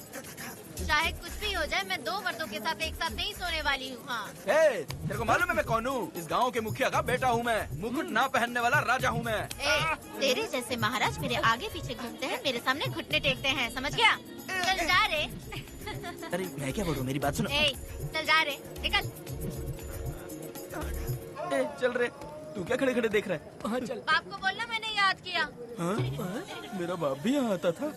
चाहे कुछ भी हो जाए, मैं 2 मर्दों के साथ एक साथ नहीं सोने वाली हूँ। हाँ। तेरे को मालूम है मैं कौन हूँ? इस गांव के मुखिया का बेटा हूँ मैं। मुकुट ना पहनने वाला राजा हूँ मैं। तेरे जैसे महाराज मेरे आगे पीछे घूमते हैं, मेरे सामने घुटने टेकते हैं, समझ गया? चल जा रे। अरे मैं क्या बोलूँ, मेरी बात सुनो। चल जा रे, निकल। चल रे, तू क्या खड़े खड़े देख रहा है? हाँ चल। बाप को बोलना मैंने याद किया। हाँ? मेरा बाप भी यहाँ आता था।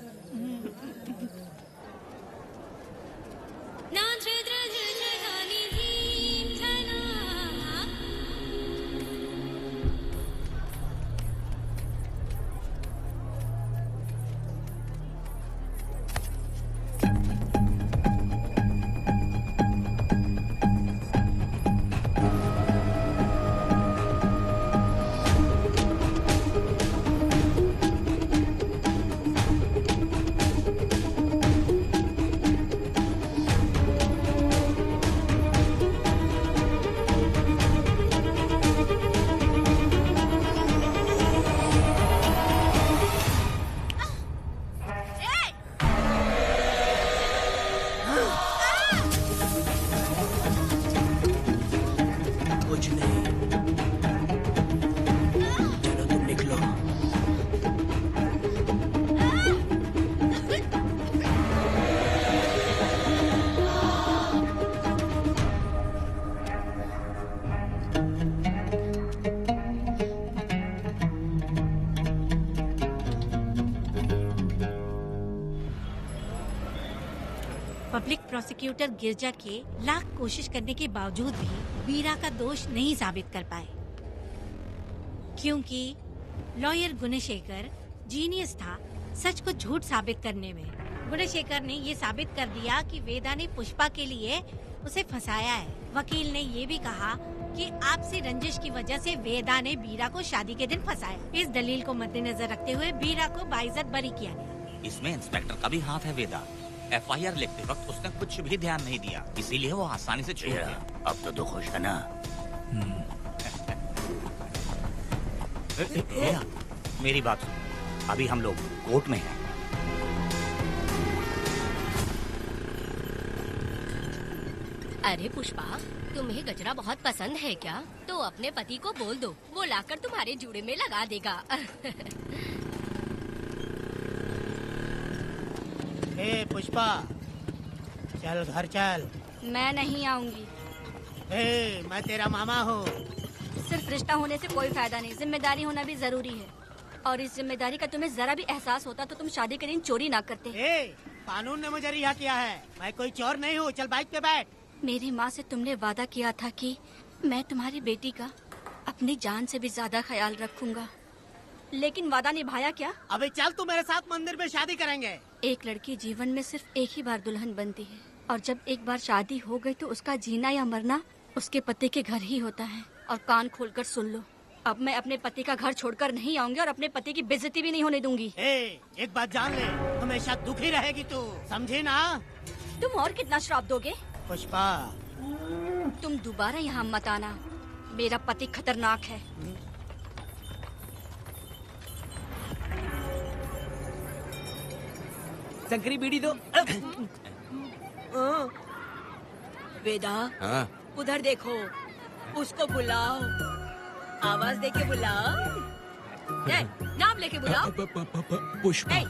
कुछ नहीं। चलो तुम निकलो। पब्लिक प्रोसिक्यूटर गिरजा के लाख कोशिश करने के बावजूद भी वीरा का दोष नहीं साबित कर पाए, क्योंकि लॉयर गुणशेखर जीनियस था सच को झूठ साबित करने में। गुणशेखर ने ये साबित कर दिया कि वेदा ने पुष्पा के लिए उसे फंसाया है। वकील ने ये भी कहा कि आपसी रंजिश की वजह से वेदा ने वीरा को शादी के दिन फंसाया। इस दलील को मद्देनजर रखते हुए वीरा को बाइज्जत बरी किया गया। इसमें इंस्पेक्टर का भी हाथ है वेदा। FIR लिखते वक्त उसने कुछ भी ध्यान नहीं दिया, इसीलिए वो आसानी से छूट गया। अब तो खुश है ना? मेरी बात सुन, अभी हम लोग कोर्ट में हैं। अरे पुष्पा, तुम्हें गजरा बहुत पसंद है क्या? तो अपने पति को बोल दो, वो लाकर तुम्हारे जूड़े में लगा देगा। ए पुष्पा, चल घर चल। मैं नहीं आऊंगी। ए, मैं तेरा मामा हूँ। सिर्फ रिश्ता होने से कोई फायदा नहीं, जिम्मेदारी होना भी जरूरी है। और इस जिम्मेदारी का तुम्हें जरा भी एहसास होता तो तुम शादी के दिन चोरी ना करते। ए, कानून ने मुझे रिहा किया है, मैं कोई चोर नहीं हूँ। चल बाइक पे बैठ। मेरी माँ से तुमने वादा किया था कि मैं तुम्हारी बेटी का अपनी जान से भी ज्यादा ख्याल रखूंगा। लेकिन वादा निभाया क्या? अबे चल, तू मेरे साथ मंदिर में शादी करेंगे। एक लड़की जीवन में सिर्फ एक ही बार दुल्हन बनती है, और जब एक बार शादी हो गई तो उसका जीना या मरना उसके पति के घर ही होता है। और कान खोलकर सुन लो, अब मैं अपने पति का घर छोड़कर नहीं आऊंगी और अपने पति की बेइज्जती भी नहीं होने दूंगी। एक बात जान ले, हमेशा दुखी रहेगी तू, समझी ना? तुम और कितना श्राप दोगे? पुष्पा, तुम दोबारा यहाँ मत आना, मेरा पति खतरनाक है। शंकरी बीड़ी दो। वेदा, हाँ? उधर देखो, उसको बुलाओ, आवाज देके बुलाओ। ए, नाम लेके बुलाओ। पुष्पा। ए,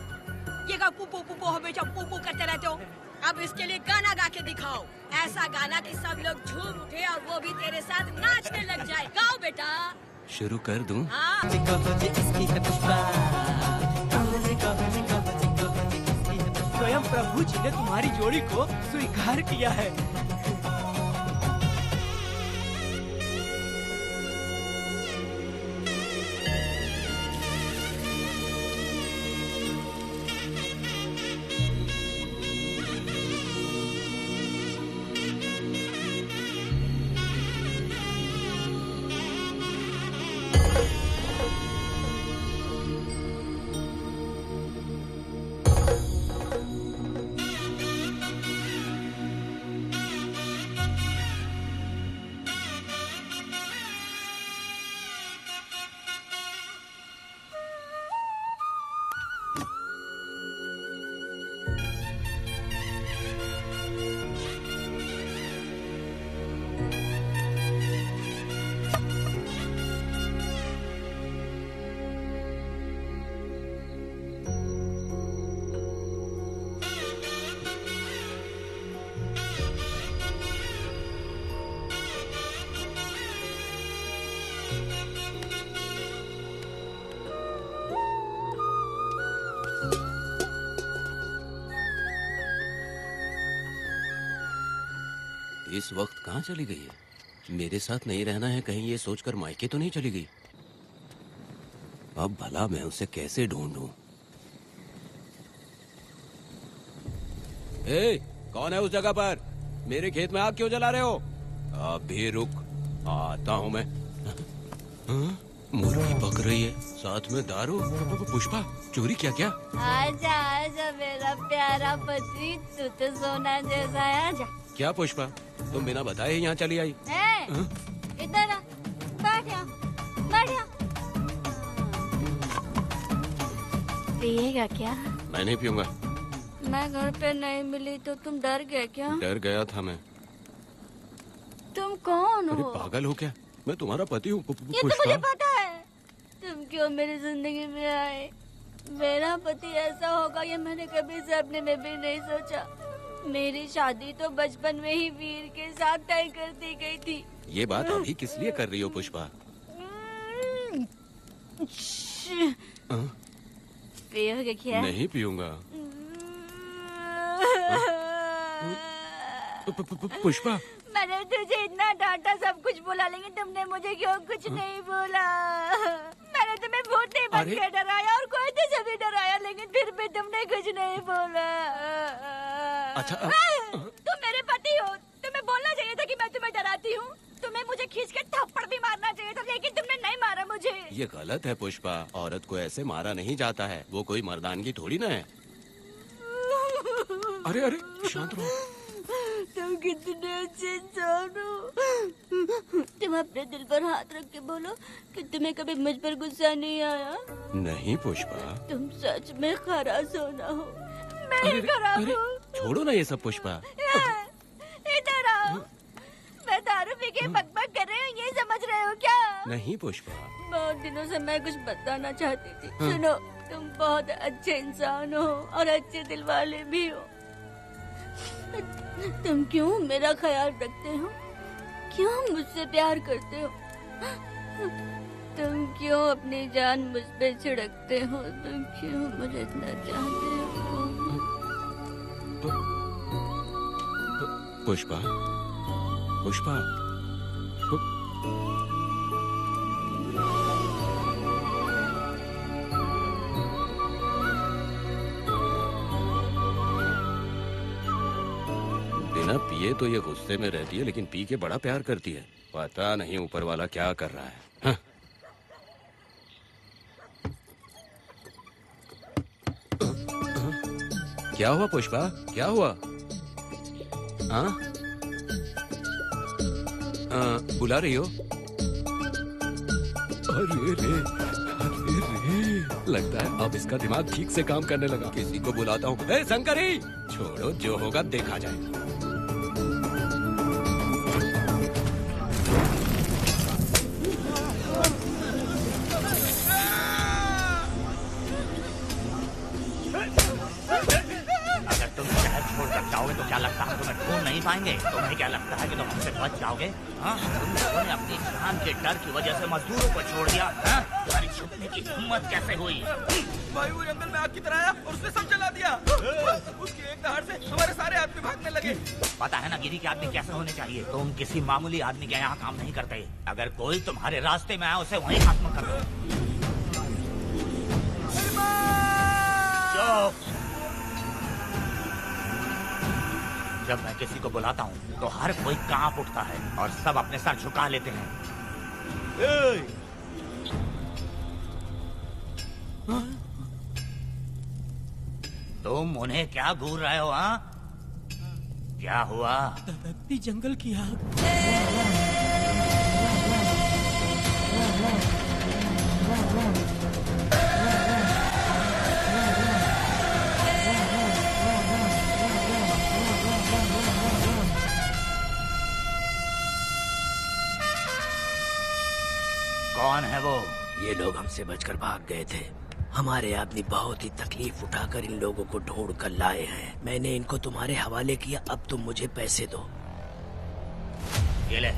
ये का पुपू पुपू हमेशा पुपू करते रहते हो। अब इसके लिए गाना गा के दिखाओ, ऐसा गाना कि सब लोग झूम उठे और वो भी तेरे साथ नाचने लग जाए। गाओ बेटा। शुरू कर दूं? हाँ। स्वयं प्रभु जी ने तुम्हारी जोड़ी को स्वीकार किया है। इस वक्त कहाँ चली गई है? मेरे साथ नहीं रहना है कहीं ये सोचकर मायके तो नहीं चली गई? अब भला मैं उसे कैसे ढूंढूं? ए, कौन है उस जगह पर? मेरे खेत में आग क्यों जला रहे हो? अभी रुक, आता हूँ मैं। हाँ? मुर्गी पक रही है, साथ में दारू। पुष्पा, चोरी क्या? क्या? आजा आजा मेरा प्यारा पति, तू तो सोना जैसा है। आजा। क्या पुष्पा, तुम बिना बताए ही यहाँ चली आई? इधर आ, बैठ यहाँ, बैठ यहाँ। पिएगा क्या? मैं नहीं पीऊंगा। मैं घर पे नहीं मिली तो तुम डर गए क्या? डर गया था मैं। तुम कौन अरे हो? पागल हो क्या? मैं तुम्हारा पति हूँ। ये तो मुझे पता है। तुम क्यों मेरी जिंदगी में आए? मेरा पति ऐसा होगा ये मैंने कभी सपने में भी नहीं सोचा। मेरी शादी तो बचपन में ही वीर के साथ तय कर दी गई थी। ये बात अभी किस लिए कर रही हो पुष्पा? पियोगे क्या? नहीं पीऊंगा। पुष्पा, मैंने तुझे इतना डांटा, सब कुछ बोला, लेकिन तुमने मुझे क्यों कुछ नहीं बोला? मैंने तुम्हें भूतनी बन के डराया और कोई तुझे भी डराया, लेकिन फिर भी तुमने कुछ नहीं बोला। अच्छा, तुम मेरे पति हो, तुम्हें बोलना चाहिए था कि मैं तुम्हें डराती हूँ। तुम्हें मुझे खींच के थप्पड़ भी मारना चाहिए था, लेकिन तुमने नहीं मारा मुझे। ये गलत है पुष्पा, औरत को ऐसे मारा नहीं जाता है, वो कोई मर्दानगी थोड़ी ना है। अरे अरे शांत रहो। तुम कितने अच्छे इंसान हो। तुम अपने दिल पर हाथ रख के बोलो कि तुम्हें कभी मुझ पर गुस्सा नहीं आया। नहीं पुष्पा, तुम सच में खरा सोना हो। मैं ही खराब हूँ। छोड़ो ना ये सब पुष्पा। इधर आओ। मैं दारू पी के बकबक कर रही हूँ, ये समझ रहे हो क्या? नहीं पुष्पा। बहुत दिनों से मैं कुछ बताना चाहती थी। सुनो, तुम बहुत अच्छे इंसान हो और अच्छे दिल वाले भी हो। तुम क्यों मेरा ख्याल रखते हो? क्यों मुझसे प्यार करते हो? तुम क्यों अपनी जान मुझ पे छिड़कते हो? तुम क्यों मुझे इतना चाहते हो? पुष्पा, पुष्पा, बिना पिए तो ये गुस्से में रहती है, लेकिन पी के बड़ा प्यार करती है। पता नहीं ऊपर वाला क्या कर रहा है। हाँ? क्या हुआ पुष्पा, क्या हुआ? हाँ? बुला रही हो? अरे रे, अरे रे, लगता है अब इसका दिमाग ठीक से काम करने लगा। किसी को बुलाता हूँ। ए शंकरी, छोड़ो, जो होगा देखा जाएगा। अगर तुम शहर छोड़कर जाओगे तो क्या लगता है तुम्हें ढूंढ नहीं पाएंगे? तुम्हें क्या लगता है कि तुम हमसे बच जाओगे? हाँ? तुम लोगों ने अपनी जान के डर की वजह से मजदूरों को छोड़ दिया। हाँ? तुम्हारी छुपने की हिम्मत कैसे हुई? भाई वो जंगल में आग की तरह आया और उसने सब जला दिया। उसकी एक दहाड़ से हमारे सारे आदमी भागने लगे। पता है ना गिरी के आदमी कैसे होने चाहिए? तुम किसी मामूली आदमी के यहाँ काम नहीं करते। अगर कोई तुम्हारे रास्ते में आए उसे वहीं खत्म कर दो। चुप! जब मैं किसी को बुलाता हूँ तो हर कोई कांप उठता है और सब अपने सर झुका लेते हैं। तुम उन्हें क्या घूर रहे हो? हाँ, क्या हुआ? धधकती जंगल की आग। कौन है वो? ये लोग हमसे बचकर भाग गए थे। हमारे आदमी बहुत ही तकलीफ उठाकर इन लोगों को ढूंढ कर लाए हैं। मैंने इनको तुम्हारे हवाले किया, अब तुम मुझे पैसे दो। ये ले,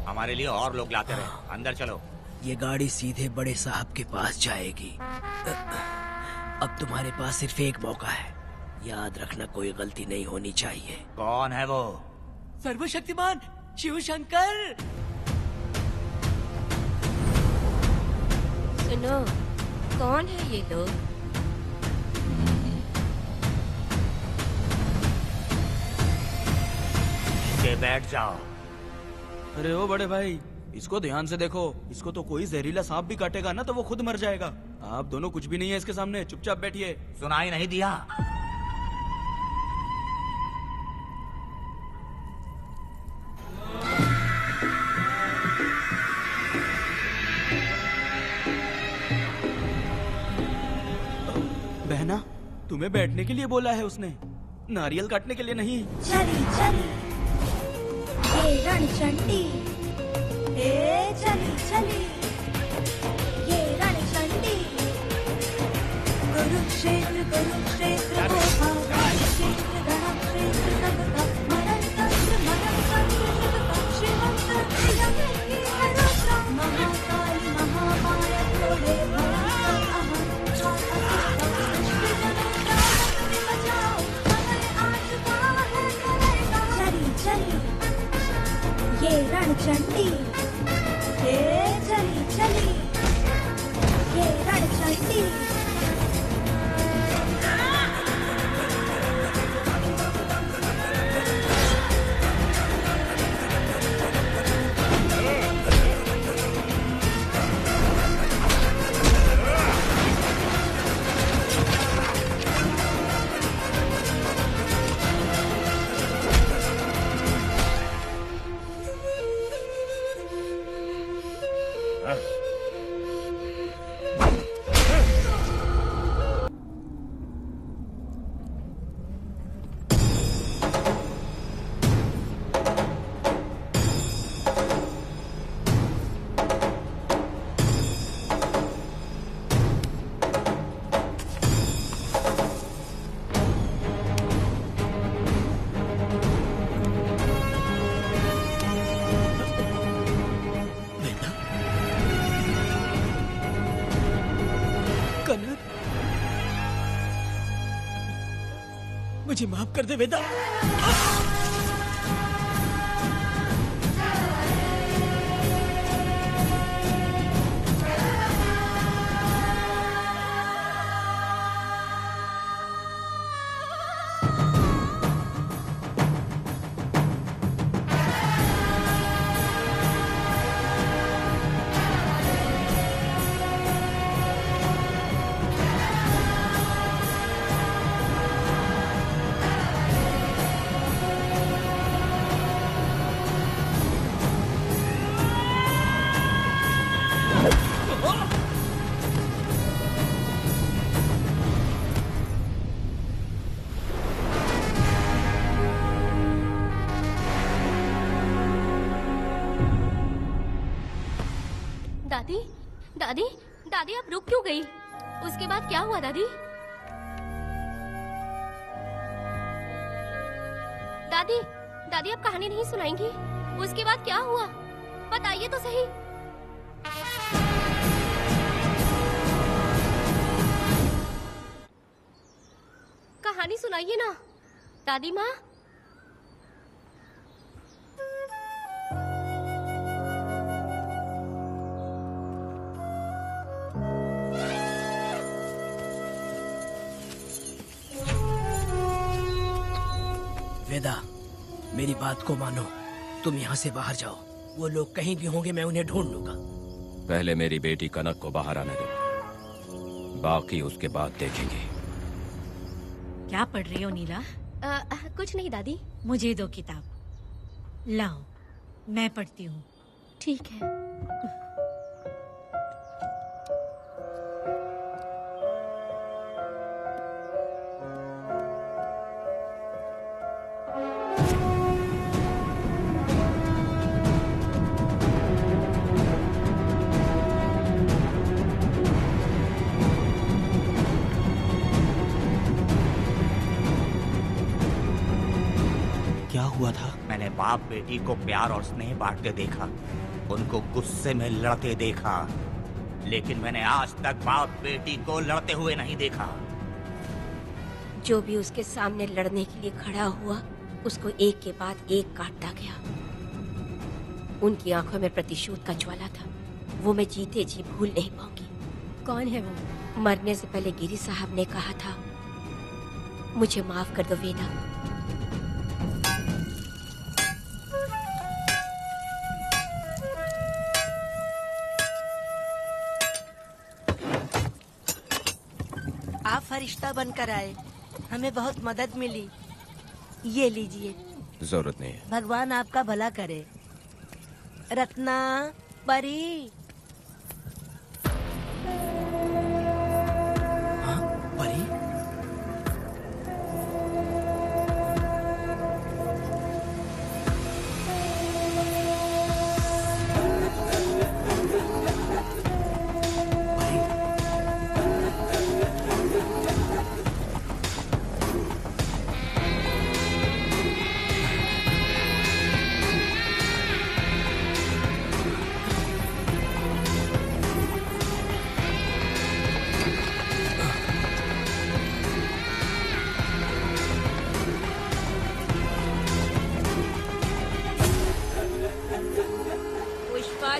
हमारे लिए और लोग लाते रहे। अंदर चलो। ये गाड़ी सीधे बड़े साहब के पास जाएगी। अब तुम्हारे पास सिर्फ एक मौका है, याद रखना कोई गलती नहीं होनी चाहिए। कौन है वो? सर्वशक्तिमान शिव शंकर। सुनो, कौन है ये लोग? नीचे बैठ जाओ। अरे ओ बड़े भाई, इसको ध्यान से देखो। इसको तो कोई जहरीला सांप भी काटेगा ना तो वो खुद मर जाएगा। आप दोनों कुछ भी नहीं है इसके सामने, चुपचाप बैठिए। सुनाई नहीं दिया? बहना, तुम्हें बैठने के लिए बोला है उसने, नारियल काटने के लिए नहीं। चली चली ये रणचंडी, चली चली ये रणचंडी। कुरुक्षेत्र कुरुक्षेत्र को भागा, क्षेत्र गणम क्षेत्र सबका मरण तंत्र शिवतंत्र जगत की भरोसा। महाकाली महामाया थोड़े ये रणचंडी, चली चली ये रणचंडी। मुझे माफ कर दे वेदा। दादी दादी दादी आप रुक क्यों गई? उसके बाद क्या हुआ दादी? दादी दादी आप कहानी नहीं सुनाएंगी? उसके बाद क्या हुआ बताइए तो सही। कहानी सुनाइए ना दादी माँ। वेदा, मेरी बात को मानो, तुम यहाँ से बाहर जाओ। वो लोग कहीं भी होंगे, मैं उन्हें ढूंढ लूंगा। पहले मेरी बेटी कनक को बाहर आने दो, बाकी उसके बाद देखेंगे। क्या पढ़ रही हो नीला? कुछ नहीं दादी। मुझे दो किताब लाओ, मैं पढ़ती हूँ। ठीक है। क्या हुआ था? मैंने बाप बेटी को प्यार और स्नेह बांटते देखा, उनको गुस्से में लड़ते देखा, लेकिन मैंने आज तक बाप बेटी को लड़ते हुए नहीं देखा। जो भी उसके सामने लड़ने के लिए खड़ा हुआ, उसको एक के बाद एक काटता गया। उनकी आंखों में प्रतिशोध का ज्वाला था, वो मैं जीते जी भूल नहीं पाऊंगी। कौन है वो? मरने से पहले गिरी साहब ने कहा था, मुझे माफ कर दो वेदा। आप फरिश्ता बनकर आए, हमें बहुत मदद मिली। ये लीजिए। जरूरत नहीं है। भगवान आपका भला करे। रत्ना, परी। हाँ, परी?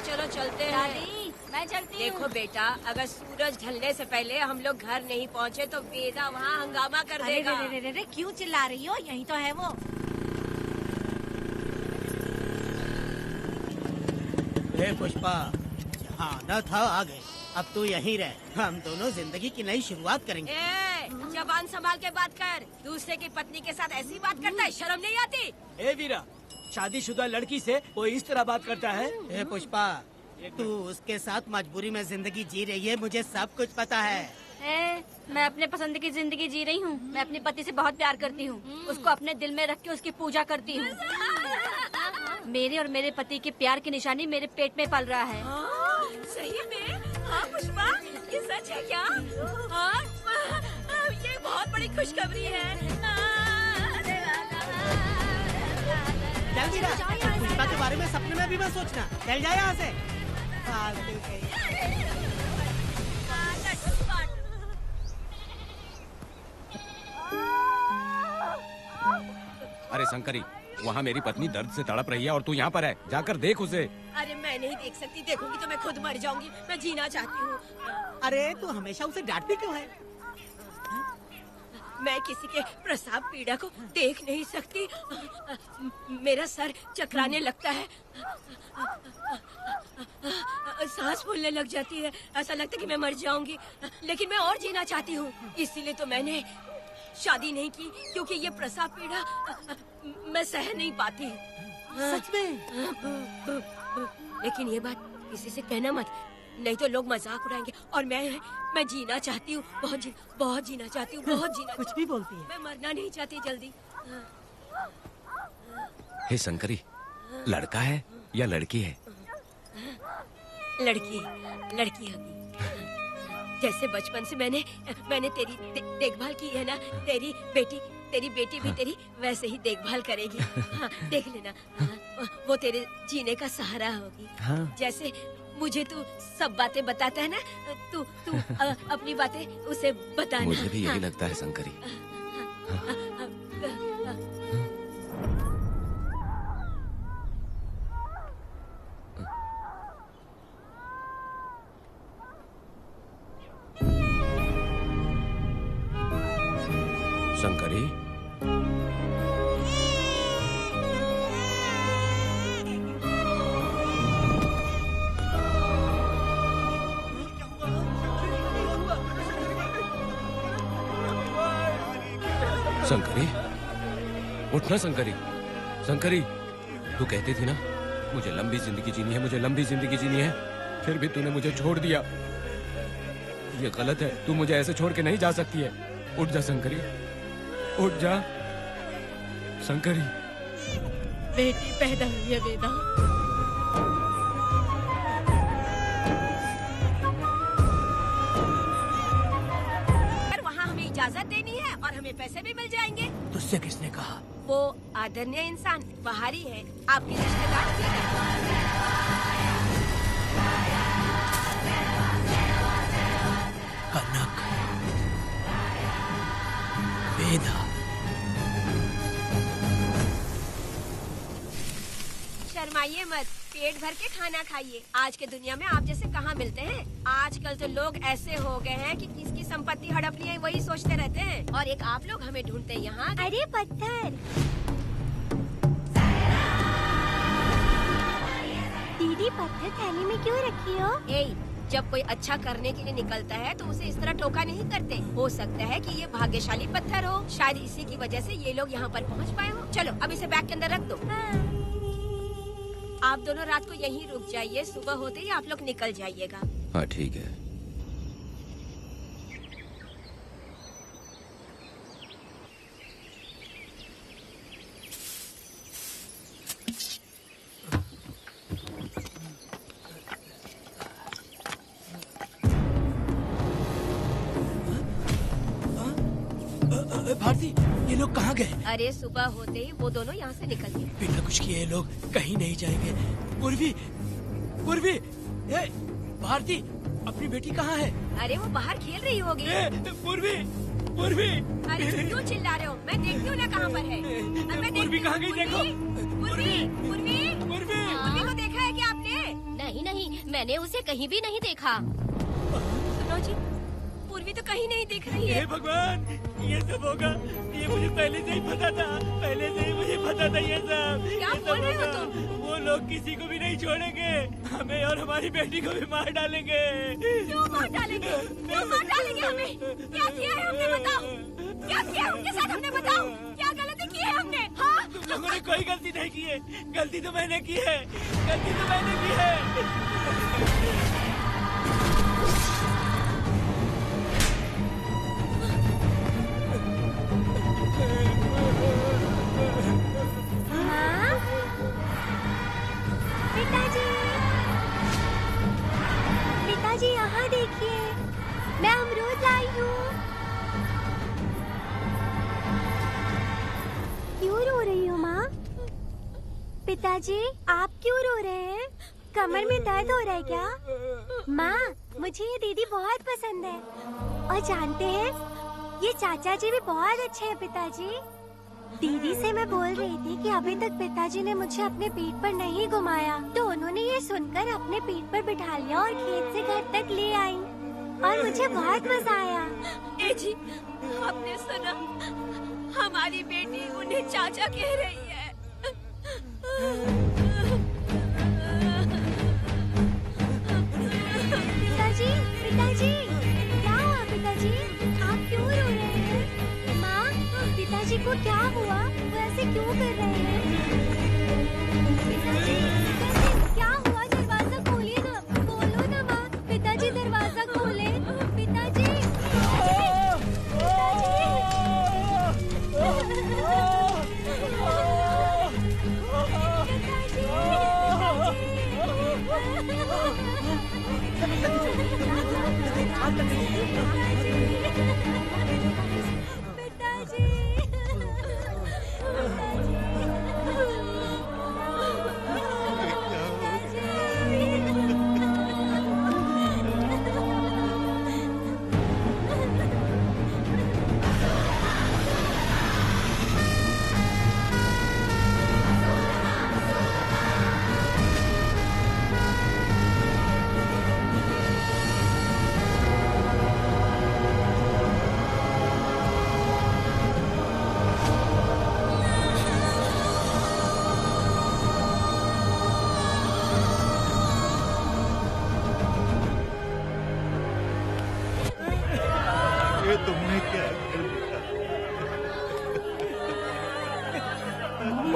चलो चलते हैं। दादी मैं चलती हूँ। देखो बेटा, अगर सूरज ढलने से पहले हम लोग घर नहीं पहुँचे तो वेदा वहाँ हंगामा कर देगा। अरे रे रे, क्यों चिल्ला रही हो? यही तो है वो। हे पुष्पा, जहाँ आना था आ गए, अब तू यहीं रह। हम दोनों जिंदगी की नई शुरुआत करेंगे। जबान संभाल के बात कर। दूसरे की पत्नी के साथ ऐसी बात करता है, शर्म नहीं आती? ए वीरा, शादीशुदा लड़की से कोई इस तरह बात करता है? हे पुष्पा, तू उसके साथ मजबूरी में जिंदगी जी रही है, मुझे सब कुछ पता है। मैं अपने पसंद की जिंदगी जी रही हूँ। मैं अपने पति से बहुत प्यार करती हूँ, उसको अपने दिल में रख के उसकी पूजा करती हूँ। मेरे और मेरे पति के प्यार की निशानी मेरे पेट में पल रहा है। सही में? हाँ पुष्पा, ये सच है क्या? हाँ, ये बहुत बड़ी खुशखबरी है। चल वीरा, पुष्पा के बारे में सपने में भी मत सोचना। चल जा यहाँ से। अरे शंकरी, वहाँ मेरी पत्नी दर्द से तड़प रही है और तू यहाँ पर है, जाकर देख उसे। अरे मैं नहीं देख सकती, देखूंगी तो मैं खुद मर जाऊंगी। मैं जीना चाहती हूँ। अरे तू हमेशा उसे डांटती क्यों है? मैं किसी के प्रसाव पीड़ा को देख नहीं सकती। मेरा सर चकराने लगता है, सांस फूलने लग जाती है, ऐसा लगता है कि मैं मर जाऊंगी। लेकिन मैं और जीना चाहती हूँ, इसीलिए तो मैंने शादी नहीं की, क्योंकि ये प्रसाव पीड़ा मैं सह नहीं पाती। सच में? लेकिन ये बात किसी से कहना मत, नहीं तो लोग मजाक उड़ाएंगे। और मैं जीना चाहती हूँ, बहुत जीना चाहती हूँ, बहुत जीना। कुछ भी बोलती है। मैं मरना नहीं चाहती जल्दी। हे शंकरी, लड़का है या लड़की है? लड़की लड़की होगी। जैसे बचपन से मैंने तेरी देखभाल की है ना, तेरी बेटी भी तेरी वैसे ही देखभाल करेगी। हाँ, देख लेना। हाँ, वो तेरे जीने का सहारा होगी। हाँ। जैसे मुझे तू सब बातें बताता है ना, तू अपनी बातें उसे बताना। मुझे भी यही हाँ। लगता है शंकरी। शंकरी, शंकरी, उठना शंकरी। शंकरी, तू कहती थी ना मुझे लंबी जिंदगी जीनी है, मुझे लंबी जिंदगी जीनी है, फिर भी तूने मुझे छोड़ दिया। ये गलत है, तू मुझे ऐसे छोड़ के नहीं जा सकती है। उठ जा शंकरी, उठ जा शंकरी। बेटी पैदा हुई है वेदा। वहाँ हमें इजाजत देनी है और हमें पैसे भी मिल जाएंगे। तुझसे किसने कहा? वो आदरणीय इंसान बाहरी है, आपके रिश्तेदार भी है। कनक, वेदा, शर्माइए मत, पेट भर के खाना खाइए। आज के दुनिया में आप जैसे कहाँ मिलते हैं। आजकल तो लोग ऐसे हो गए हैं कि किसकी संपत्ति हड़प ली है वही सोचते रहते हैं, और एक आप लोग हमें ढूंढते हैं यहाँ। अरे पत्थर, दीदी पत्थर थैली में क्यों रखी हो? जब कोई अच्छा करने के लिए निकलता है तो उसे इस तरह टोका नहीं करते। हो सकता है कि ये भाग्यशाली पत्थर हो, शायद इसी की वजह से ये लोग यहाँ पर पहुँच पाए हो। चलो अब इसे बैग के अंदर रख दो। आप दोनों रात को यहीं रुक जाइए, सुबह होते ही आप लोग निकल जाइएगा। हाँ ठीक है। भारती, ये लोग कहाँ गए? अरे सुबह होते ही वो दोनों यहाँ से निकल गए। बिना कुछ किए ये लोग कहीं नहीं जाएंगे। पूर्वी, पूर्वी, ए, भारती, अपनी बेटी कहाँ है? अरे वो बाहर खेल रही होगी। पूर्वी, पूर्वी। अरे क्यों चिल्ला रहे हो? मैं देखती हूँ ना कहाँ पर है। पूर्वी कहाँ गई? देखो। पूर्वी, पूर्वी, पूर्वी को देखा है क्या आपने? नहीं, मैंने उसे कहीं भी नहीं देखा। सुनो जी, पूर्वी तो कहीं नहीं दिख रही है। हे भगवान, ये सब होगा, ये मुझे पहले से ही पता था। पहले से ही मुझे पता था ये सब। क्या बोल रहे हो तुम? वो लोग किसी को भी नहीं छोड़ेंगे, हमें और हमारी बेटी को भी मार डालेंगे। क्यों मार डालेंगे? क्यों मार डालेंगे हमें? क्या किया है हमने, बताओ? क्या किया है उनके साथ हमने, बताओ? क्या गलती की है हमने? हाँ? तुम लोगों ने कोई गलती नहीं की है। गलती तो मैंने की है, गलती तो मैंने की है। पिताजी यहाँ देखिए, मैं अमरूद लाई हूँ। क्यों रो रही हो माँ? पिताजी आप क्यों रो रहे हैं? कमर में दर्द हो रहा है क्या? माँ, मुझे ये दीदी बहुत पसंद है, और जानते हैं ये चाचा जी भी बहुत अच्छे हैं। पिताजी, दीदी से मैं बोल रही थी कि अभी तक पिताजी ने मुझे अपने पीठ पर नहीं घुमाया, तो उन्होंने ये सुनकर अपने पीठ पर बिठा लिया और खेत से घर तक ले आई, और मुझे बहुत मजा आया। ए जी, आपने सुना? हमारी बेटी उन्हें चाचा कह रही है। पिताजी, पिताजी, क्या हुआ पिताजी? आप क्यों रो रहे हैं? माँ, पिताजी को क्या हुआ? वो ऐसे क्यों कर रहे हैं? पिताजी, पिताजी, क्या हुआ? दरवाजा खोलिए ना, खोलो ना माँ। पिताजी दरवाजा खोले। पिताजी,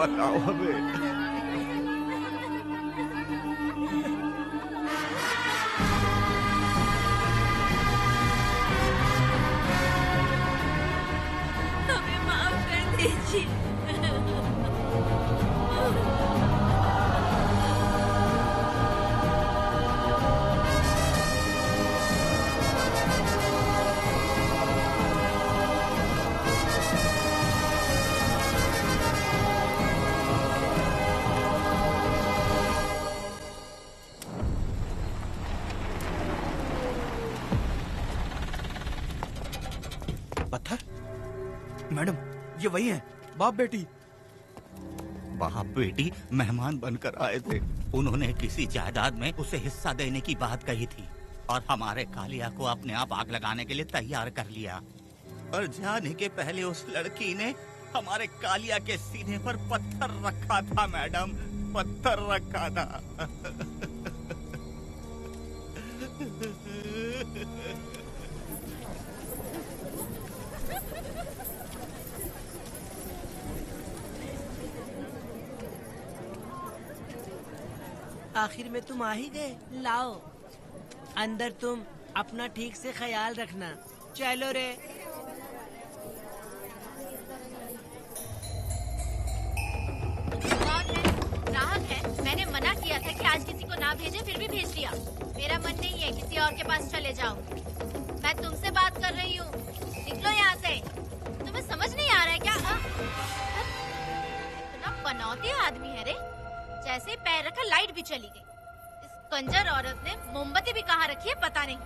बताओ हमें। हमें माफ कर दीजिए। पत्थर? मैडम, ये वही है, बाप बेटी। बाप बेटी मेहमान बनकर आए थे। उन्होंने किसी जायदाद में उसे हिस्सा देने की बात कही थी और हमारे कालिया को अपने आप आग लगाने के लिए तैयार कर लिया। और जाने के पहले उस लड़की ने हमारे कालिया के सीने पर पत्थर रखा था मैडम, पत्थर रखा था। आखिर में तुम आ ही गए। लाओ अंदर, तुम अपना ठीक से ख्याल रखना। चलो रे। ग्राहक है, मैंने मना किया था कि आज किसी को ना भेजे, फिर भी भेज दिया। मेरा मन नहीं है किसी और के पास चले जाओ। मैं तुमसे बात कर रही हूँ, निकलो यहाँ से। तुम्हें समझ नहीं आ रहा है क्या? इतना पनौती आदमी है रे, जैसे ही पैर रखा लाइट भी चली गई। इस कंजर औरत ने मोमबत्ती भी कहाँ रखी है पता नहीं।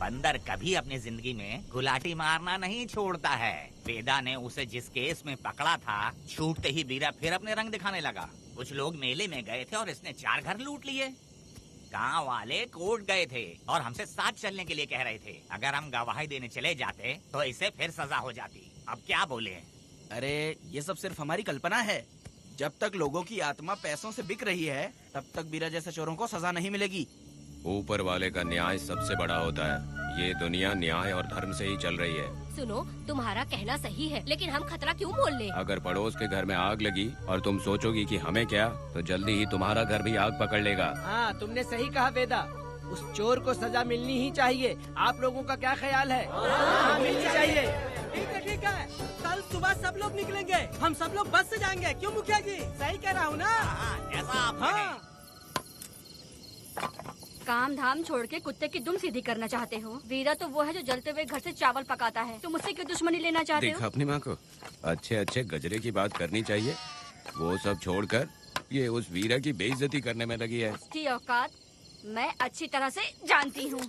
बंदर कभी अपनी जिंदगी में गुलाटी मारना नहीं छोड़ता है। वेदा ने उसे जिस केस में पकड़ा था, छूटते ही बीरा फिर अपने रंग दिखाने लगा। कुछ लोग मेले में गए थे और इसने 4 घर लूट लिए। गांव वाले कोर्ट गए थे और हमसे साथ चलने के लिए कह रहे थे। अगर हम गवाही देने चले जाते तो इसे फिर सजा हो जाती। अब क्या बोले? अरे ये सब सिर्फ हमारी कल्पना है। जब तक लोगों की आत्मा पैसों से बिक रही है, तब तक बीरा जैसे चोरों को सजा नहीं मिलेगी। ऊपर वाले का न्याय सबसे बड़ा होता है। ये दुनिया न्याय और धर्म से ही चल रही है। सुनो, तुम्हारा कहना सही है, लेकिन हम खतरा क्यों मोल लें? अगर पड़ोस के घर में आग लगी और तुम सोचोगी कि हमें क्या, तो जल्दी ही तुम्हारा घर भी आग पकड़ लेगा। हाँ, तुमने सही कहा वेदा। उस चोर को सजा मिलनी ही चाहिए। आप लोगों का क्या ख्याल है? हाँ, मिलनी चाहिए। ठीक है। कल सुबह सब लोग निकलेंगे। हम सब लोग बस से जाएंगे। क्यों मुखिया जी? सही कह रहा हूँ ना? ऐसा आप हाँ। काम धाम छोड़ के कुत्ते की दुम सीधी करना चाहते हो? वीरा तो वो है जो जलते हुए घर से चावल पकाता है। तुम उससे क्यों दुश्मनी लेना चाहते हो? देखा अपनी माँ को, अच्छे अच्छे गजरे की बात करनी चाहिए। वो सब छोड़कर ये उस वीरा की बेइज्जती करने में लगी है। उसकी औकात मैं अच्छी तरह से जानती हूँ।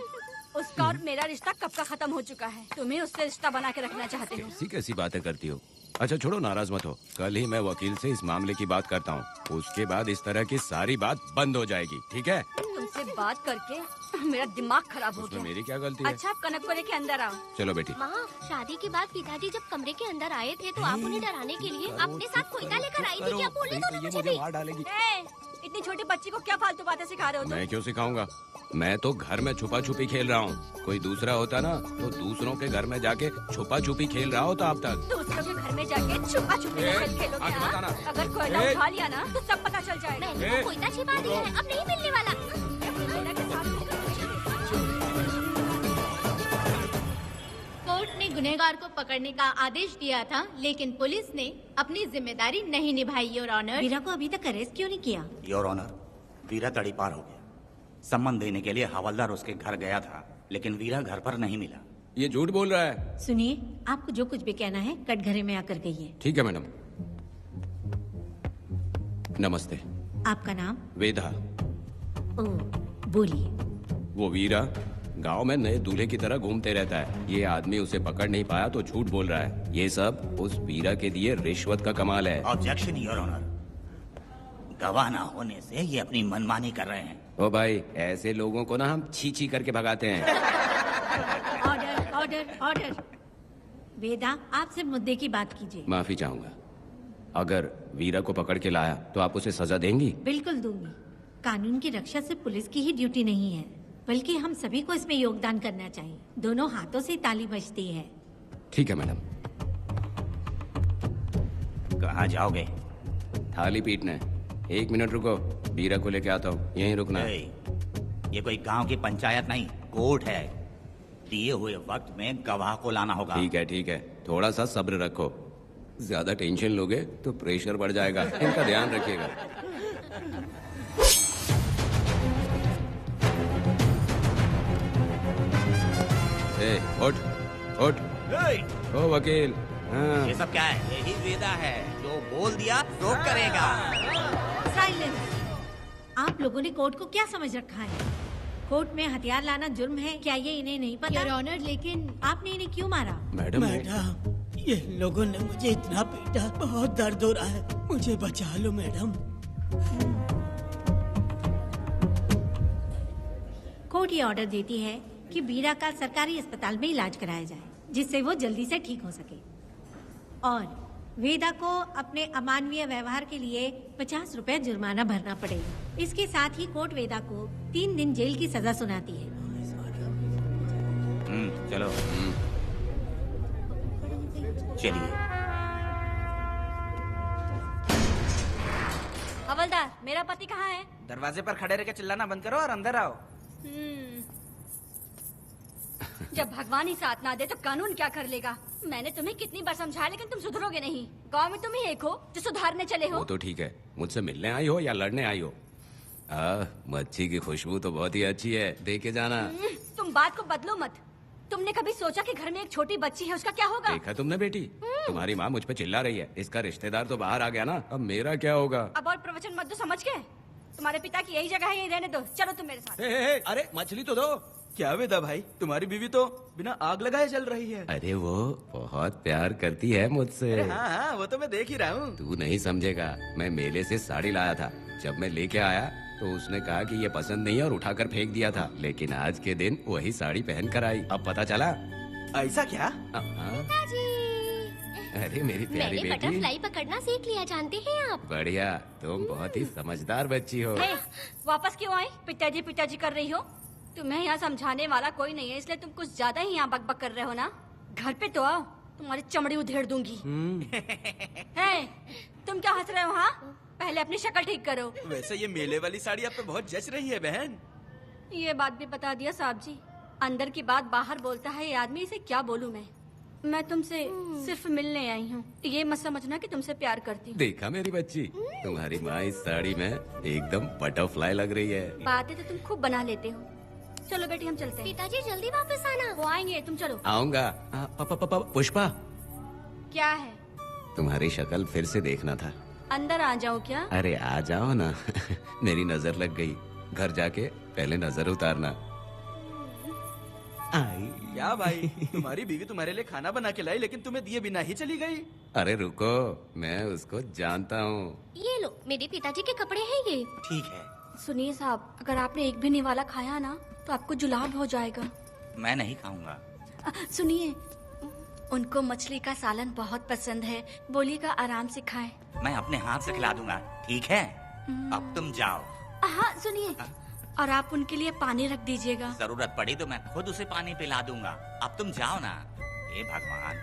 उसका और मेरा रिश्ता कब का खत्म हो चुका है। तुम्हें उससे रिश्ता बना के रखना चाहते हो। कैसी कैसी बातें करती हो। अच्छा छोड़ो, नाराज मत हो। कल ही मैं वकील से इस मामले की बात करता हूँ। उसके बाद इस तरह की सारी बात बंद हो जाएगी, ठीक है? तुमसे बात करके मेरा दिमाग खराब हो उसमें गया। मेरी क्या गलती है? अच्छा, आप कनक को लेके अंदर आओ। चलो बेटी। माँ, शादी के बाद पिताजी जब कमरे के अंदर आए थे तो आप उन्हें डराने के लिए अपने साथ कोयता लेकर आई थी। क्या बोले तो मुझे भी? डालेगी। इतनी छोटी बच्ची को क्या फालतू बातें सिखा रहे हो तुम? मैं क्यों सिखाऊंगा? मैं तो घर में छुपा छुपी खेल रहा हूँ। कोई दूसरा होता ना तो दूसरों के घर में जाके छुपा छुपी खेल रहा होता अब तक। दूसरों के घर में जाके छुपा छुपी खेलोगे? आगे बताना। अगर कोयला उठा लिया ना तो सब पता चल जाएगा। मैंने तो कोयता छिपा दिया है, अब नहीं मिलने वाला। कोर्ट ने गुनहगार को पकड़ने का आदेश दिया था, लेकिन पुलिस ने अपनी जिम्मेदारी नहीं निभाई। योर ऑनर, वीरा को अभी तक अरेस्ट क्यों नहीं किया? योर ऑनर, वीरा तड़ी पार हो गया। सम्मान देने के लिए हवलदार उसके घर गया था, लेकिन वीरा घर पर नहीं मिला। ये झूठ बोल रहा है। सुनिए, आपको जो कुछ भी कहना है कटघरे में आकर कहिए। ठीक है मैडम। नमस्ते। आपका नाम? वेदा। ओ, बोलिए। वो वीरा गांव में नए दूल्हे की तरह घूमते रहता है। ये आदमी उसे पकड़ नहीं पाया तो झूठ बोल रहा है। ये सब उस वीरा के दिए रिश्वत का कमाल है। Objection your honour. गवाह ना होने से ये अपनी मनमानी कर रहे हैं। ओ भाई, ऐसे लोगों को ना हम छी छी करके भगाते हैं। Order order order. वेदा, आपसे मुद्दे की बात कीजिए। माफी चाहूंगा। अगर वीरा को पकड़ के लाया तो आप उसे सजा देंगी? बिल्कुल दूंगी। कानून की रक्षा सिर्फ पुलिस की ही ड्यूटी नहीं है, बल्कि हम सभी को इसमें योगदान करना चाहिए। दोनों हाथों से ताली बजती है। ठीक है मैडम। कहाँ जाओगे? थाली पीटने। 1 मिनट रुको, वीरा को लेके आता हूँ। यहीं रुकना। ये कोई गांव की पंचायत नहीं, कोर्ट है। दिए हुए वक्त में गवाह को लाना होगा। ठीक है, थोड़ा सा सब्र रखो। ज्यादा टेंशन लोगे तो प्रेशर बढ़ जाएगा। इनका ध्यान रखिएगा। उठ उठ। ओ वकील। हाँ। ये सब क्या है? यही वेदा है, जो बोल दिया तो करेगा। साइलेंस। आप लोगों ने कोर्ट को क्या समझ रखा है? कोर्ट में हथियार लाना जुर्म है, क्या ये इन्हें नहीं पता? योर ऑनर, लेकिन आपने इन्हें क्यों मारा? मैडम, ये लोगों ने मुझे इतना पीटा, बहुत दर्द हो रहा है, मुझे बचा लो मैडम। कोर्ट ये ऑर्डर देती है कि वीरा का सरकारी अस्पताल में इलाज कराया जाए, जिससे वो जल्दी से ठीक हो सके। और वेदा को अपने अमानवीय व्यवहार के लिए 50 रुपए जुर्माना भरना पड़ेगा। इसके साथ ही कोर्ट वेदा को 3 दिन जेल की सजा सुनाती है। चलो चलिए। हवलदार, मेरा पति कहाँ है? दरवाजे पर खड़े रह के चिल्लाना बंद करो और अंदर आओ। जब भगवान ही साथ ना दे तो कानून क्या कर लेगा? मैंने तुम्हें कितनी बार समझाया, लेकिन तुम सुधरोगे नहीं। गांव में तुम ही एक हो जो सुधारने चले हो। वो तो ठीक है, मुझसे मिलने आई हो या लड़ने आई हो। मच्छी की खुशबू तो बहुत ही अच्छी है, दे के जाना। तुम बात को बदलो मत। तुमने कभी सोचा कि घर में एक छोटी बच्ची है, उसका क्या होगा? देखा तुमने बेटी, तुम्हारी माँ मुझ पे चिल्ला रही है। इसका रिश्तेदार तो बाहर आ गया ना, अब मेरा क्या होगा? अब और प्रवचन मत दो, समझ गए? तुम्हारे पिता की यही जगह है, यही रहने दो। चलो तुम मेरे साथ। अरे मछली तो दो। क्या वेदा भाई, तुम्हारी बीवी तो बिना आग लगाए जल रही है। अरे वो बहुत प्यार करती है मुझसे। हाँ, वो तो मैं देख ही रहा हूँ। तू नहीं समझेगा। मैं मेले से साड़ी लाया था, जब मैं लेके आया तो उसने कहा कि ये पसंद नहीं है और उठाकर फेंक दिया था। लेकिन आज के दिन वही साड़ी पहन कर आई। अब पता चला। ऐसा क्या? अरे मेरी प्यारी मैंने बेटी, बटरफ्लाई पकड़ना सीख लिया, जानते हैं आप? बढ़िया, तुम बहुत ही समझदार बच्ची हो। वापस क्यों आई? पिताजी कर रही हो। तुम्हें यहाँ समझाने वाला कोई नहीं है, इसलिए तुम कुछ ज्यादा ही यहाँ बकबक कर रहे हो ना। घर पे तो आओ, तुम्हारी चमड़ी उधेड़ दूंगी। तुम क्या हंस रहे हो? हाँ, पहले अपनी शक्ल ठीक करो। वैसे ये मेले वाली साड़ी आप पे बहुत जच रही है बहन। ये बात भी बता दिया साहब जी। अंदर की बात बाहर बोलता है ये आदमी, इसे क्या बोलूं मैं तुमसे सिर्फ मिलने आई हूँ। ये मत समझना कि तुमसे प्यार करती हूँ। देखा मेरी बच्ची, तुम्हारी माँ इस साड़ी में एकदम बटरफ्लाई लग रही है। बातें तो तुम खूब बना लेते हो। चलो बेटी, हम चलते हैं। पिताजी जल्दी वापस आना। वो आएंगे, तुम चलो। आऊंगा। पुष्पा, क्या है? तुम्हारी शक्ल फिर से देखना था। अंदर आ जाओ क्या? अरे आ जाओ ना। मेरी नजर लग गई। घर जाके पहले नजर उतारना। क्या भाई, तुम्हारी बीवी तुम्हारे लिए खाना बना के लाई, लेकिन तुम्हें दिए बिना ही चली गई। अरे रुको, मैं उसको जानता हूँ। ये लो, मेरे पिताजी के कपड़े हैं ये। ठीक है। सुनिए साहब, अगर आपने एक भी निवाला खाया ना तो आपको जुलाब हो जाएगा। मैं नहीं खाऊंगा। सुनिए, उनको मछली का सालन बहुत पसंद है, बोलिएगा आराम से खाएं। मैं अपने हाथ से खिला दूंगा, ठीक है? अब तुम जाओ। हाँ सुनिए, और आप उनके लिए पानी रख दीजिएगा। जरूरत पड़ी तो मैं खुद उसे पानी पिला दूंगा। अब तुम जाओ ना। हे भगवान।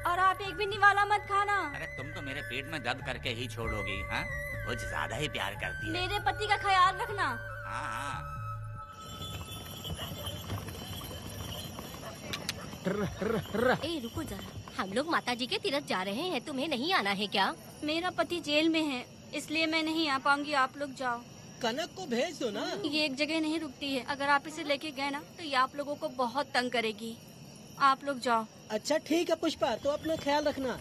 और आप एक भी निवाला मत खाना। अरे तुम तो मेरे पेट में दर्द करके ही छोड़ोगी। हाँ, कुछ ज्यादा ही प्यार करती है। मेरे पति का ख्याल रखना। हाँ। ए रुको जरा, हम लोग माताजी के तीरथ जा रहे हैं, तुम्हें नहीं आना है क्या? मेरा पति जेल में है, इसलिए मैं नहीं आ पाऊंगी। आप लोग जाओ। कनक को भेज दो ना। ये एक जगह नहीं रुकती है, अगर आप इसे लेके गए ना तो ये आप लोगों को बहुत तंग करेगी। आप लोग जाओ। अच्छा ठीक है पुष्पा, तो अपना ख्याल रखना।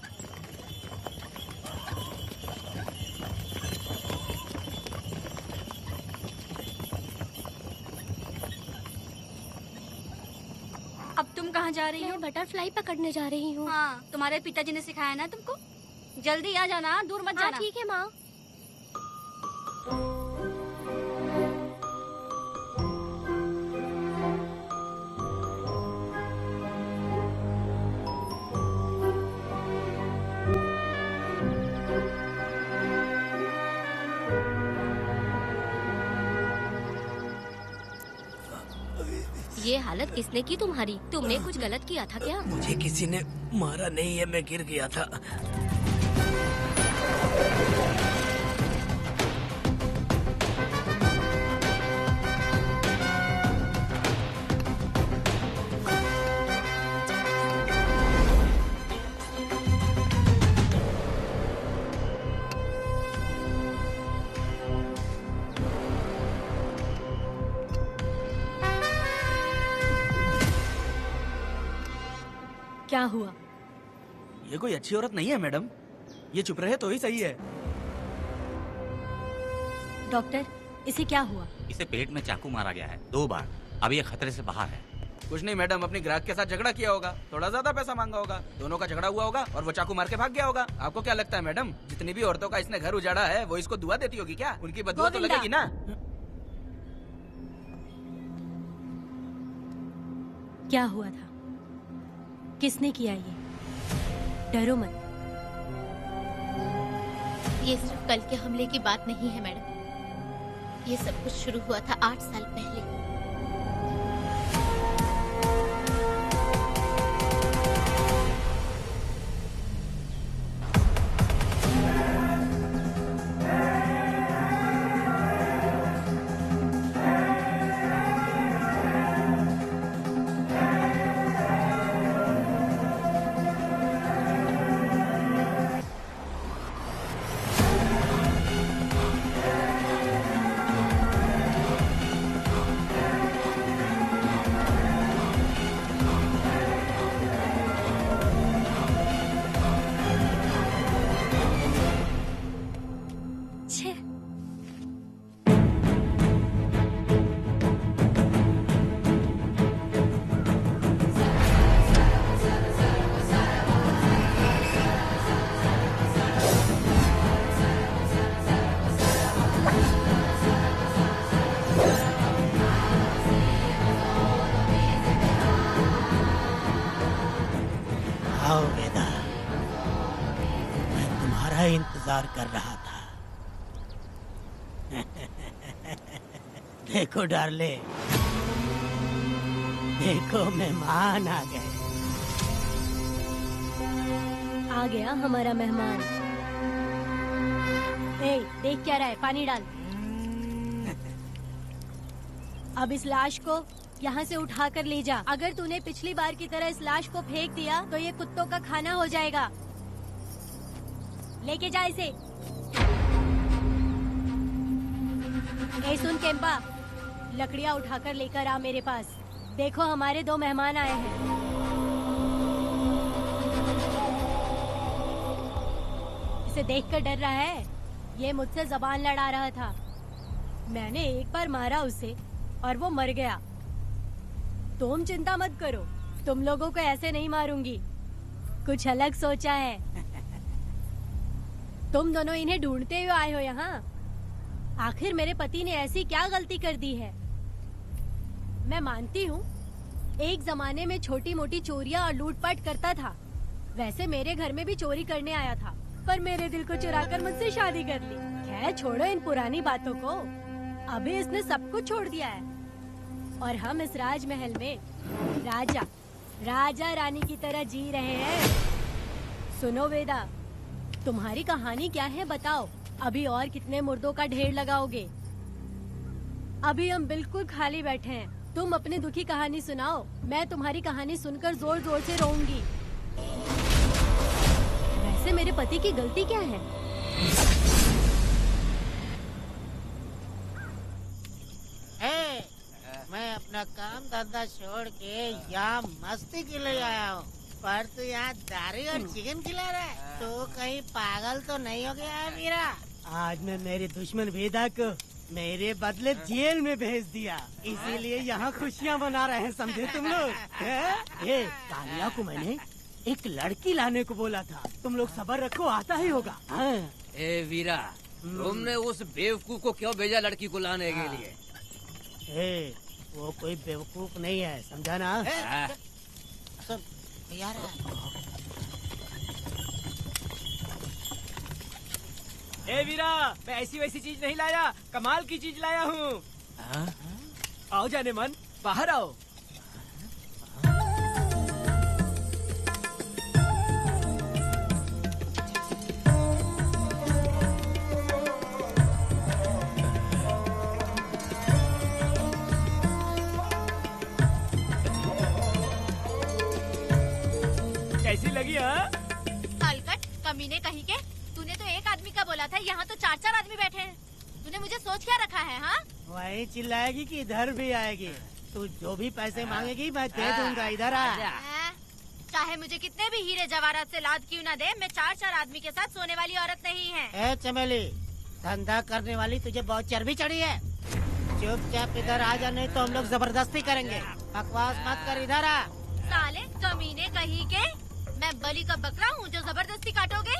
कहाँ जा रही हो? बटरफ्लाई पकड़ने जा रही हूँ। हाँ, तुम्हारे पिताजी ने सिखाया ना तुमको। जल्दी आ जाना, दूर मत जाना। ठीक है माँ। ये हालत किसने की तुम्हारी? तुमने कुछ गलत किया था क्या? मुझे किसी ने मारा नहीं है, मैं गिर गया था। क्या हुआ? ये कोई अच्छी औरत नहीं है मैडम, ये चुप रहे तो ही सही है। डॉक्टर, इसे क्या हुआ? इसे पेट में चाकू मारा गया है 2 बार। अब ये खतरे से बाहर है। कुछ नहीं मैडम, अपनी ग्राहक के साथ झगड़ा किया होगा, थोड़ा ज्यादा पैसा मांगा होगा, दोनों का झगड़ा हुआ होगा और वो चाकू मार के भाग गया होगा। आपको क्या लगता है मैडम, जितनी भी औरतों का इसने घर उजाड़ा है वो इसको दुआ देती होगी क्या? उनकी बदुआ तो लगेगी ना। क्या हुआ था? किसने किया ये? डरो मत। ये सिर्फ कल के हमले की बात नहीं है मैडम। ये सब कुछ शुरू हुआ था 8 साल पहले। आओ वेदा, मैं तुम्हारा इंतजार कर रहा था। देखो डार्ले, देखो मेहमान आ गए। आ गया हमारा मेहमान। ए, देख क्या रहा है? पानी डाल। अब इस लाश को यहाँ से उठा कर ले जा। अगर तूने पिछली बार की तरह इस लाश को फेंक दिया तो ये कुत्तों का खाना हो जाएगा। लेके जा इसे। ए सुन केम्पा, लकड़ियाँ उठाकर लेकर आ मेरे पास। देखो हमारे 2 मेहमान आए हैं। इसे देखकर डर रहा है? ये मुझसे जबान लड़ा रहा था। मैंने एक बार मारा उसे और वो मर गया। तुम चिंता मत करो, तुम लोगों को ऐसे नहीं मारूंगी। कुछ अलग सोचा है। तुम दोनों इन्हें ढूंढते हुए आए हो यहाँ। आखिर मेरे पति ने ऐसी क्या गलती कर दी है? मैं मानती हूँ एक जमाने में छोटी मोटी चोरियाँ और लूटपाट करता था। वैसे मेरे घर में भी चोरी करने आया था, पर मेरे दिल को चुराकर मुझसे शादी कर ली। खैर छोड़ो इन पुरानी बातों को। अभी इसने सब कुछ छोड़ दिया है और हम इस राजमहल में राजा रानी की तरह जी रहे हैं। सुनो वेदा, तुम्हारी कहानी क्या है बताओ? अभी और कितने मुर्दों का ढेर लगाओगे? अभी हम बिल्कुल खाली बैठे हैं। तुम अपनी दुखी कहानी सुनाओ, मैं तुम्हारी कहानी सुनकर जोर जोर से रोऊंगी। वैसे मेरे पति की गलती क्या है? मैं अपना काम धंधा छोड़ के यहाँ मस्ती के लिए आया हूँ, पर तू यहाँ दारू और चिकन खिला रहा है। तो कहीं पागल तो नहीं हो गया है मीरा? आज मैं मेरी दुश्मन वेदा को मेरे बदले जेल में भेज दिया, इसीलिए यहाँ खुशियाँ मना रहे हैं, समझे तुम लोग? ये कालिया को मैंने एक लड़की लाने को बोला था, तुम लोग सब्र रखो, आता ही होगा। हाँ। ए वीरा, तुमने उस बेवकूफ को क्यों भेजा लड़की को लाने के लिए? वो कोई बेवकूफ नहीं है, समझा ना? यार ए वीरा, मैं ऐसी वैसी चीज नहीं लाया, कमाल की चीज लाया हूँ। आओ जाने मन, बाहर आओ। कैसी लगी? हाँ हलकट कमीने कहीं के, तूने तो एक आदमी का बोला था, यहाँ तो 4-4 आदमी बैठे हैं। तूने मुझे सोच क्या रखा है? हाँ, वही चिल्लाएगी कि इधर भी आएगी? तू जो भी पैसे मांगेगी मैं दे दूंगा, इधर आ। चाहे मुझे कितने भी हीरे जवाहरात से लाद क्यों ना दे, मैं 4-4 आदमी के साथ सोने वाली औरत नहीं है। ए चमेली, धंधा करने वाली तुझे बहुत चर्बी चढ़ी है, चुपचाप इधर आ जा, नहीं तो हम लोग जबरदस्ती करेंगे। बकवास मत कर, इधर आ। साले कमीने कहीं के, मैं बलि का बकरा हूँ जो जबरदस्ती काटोगे?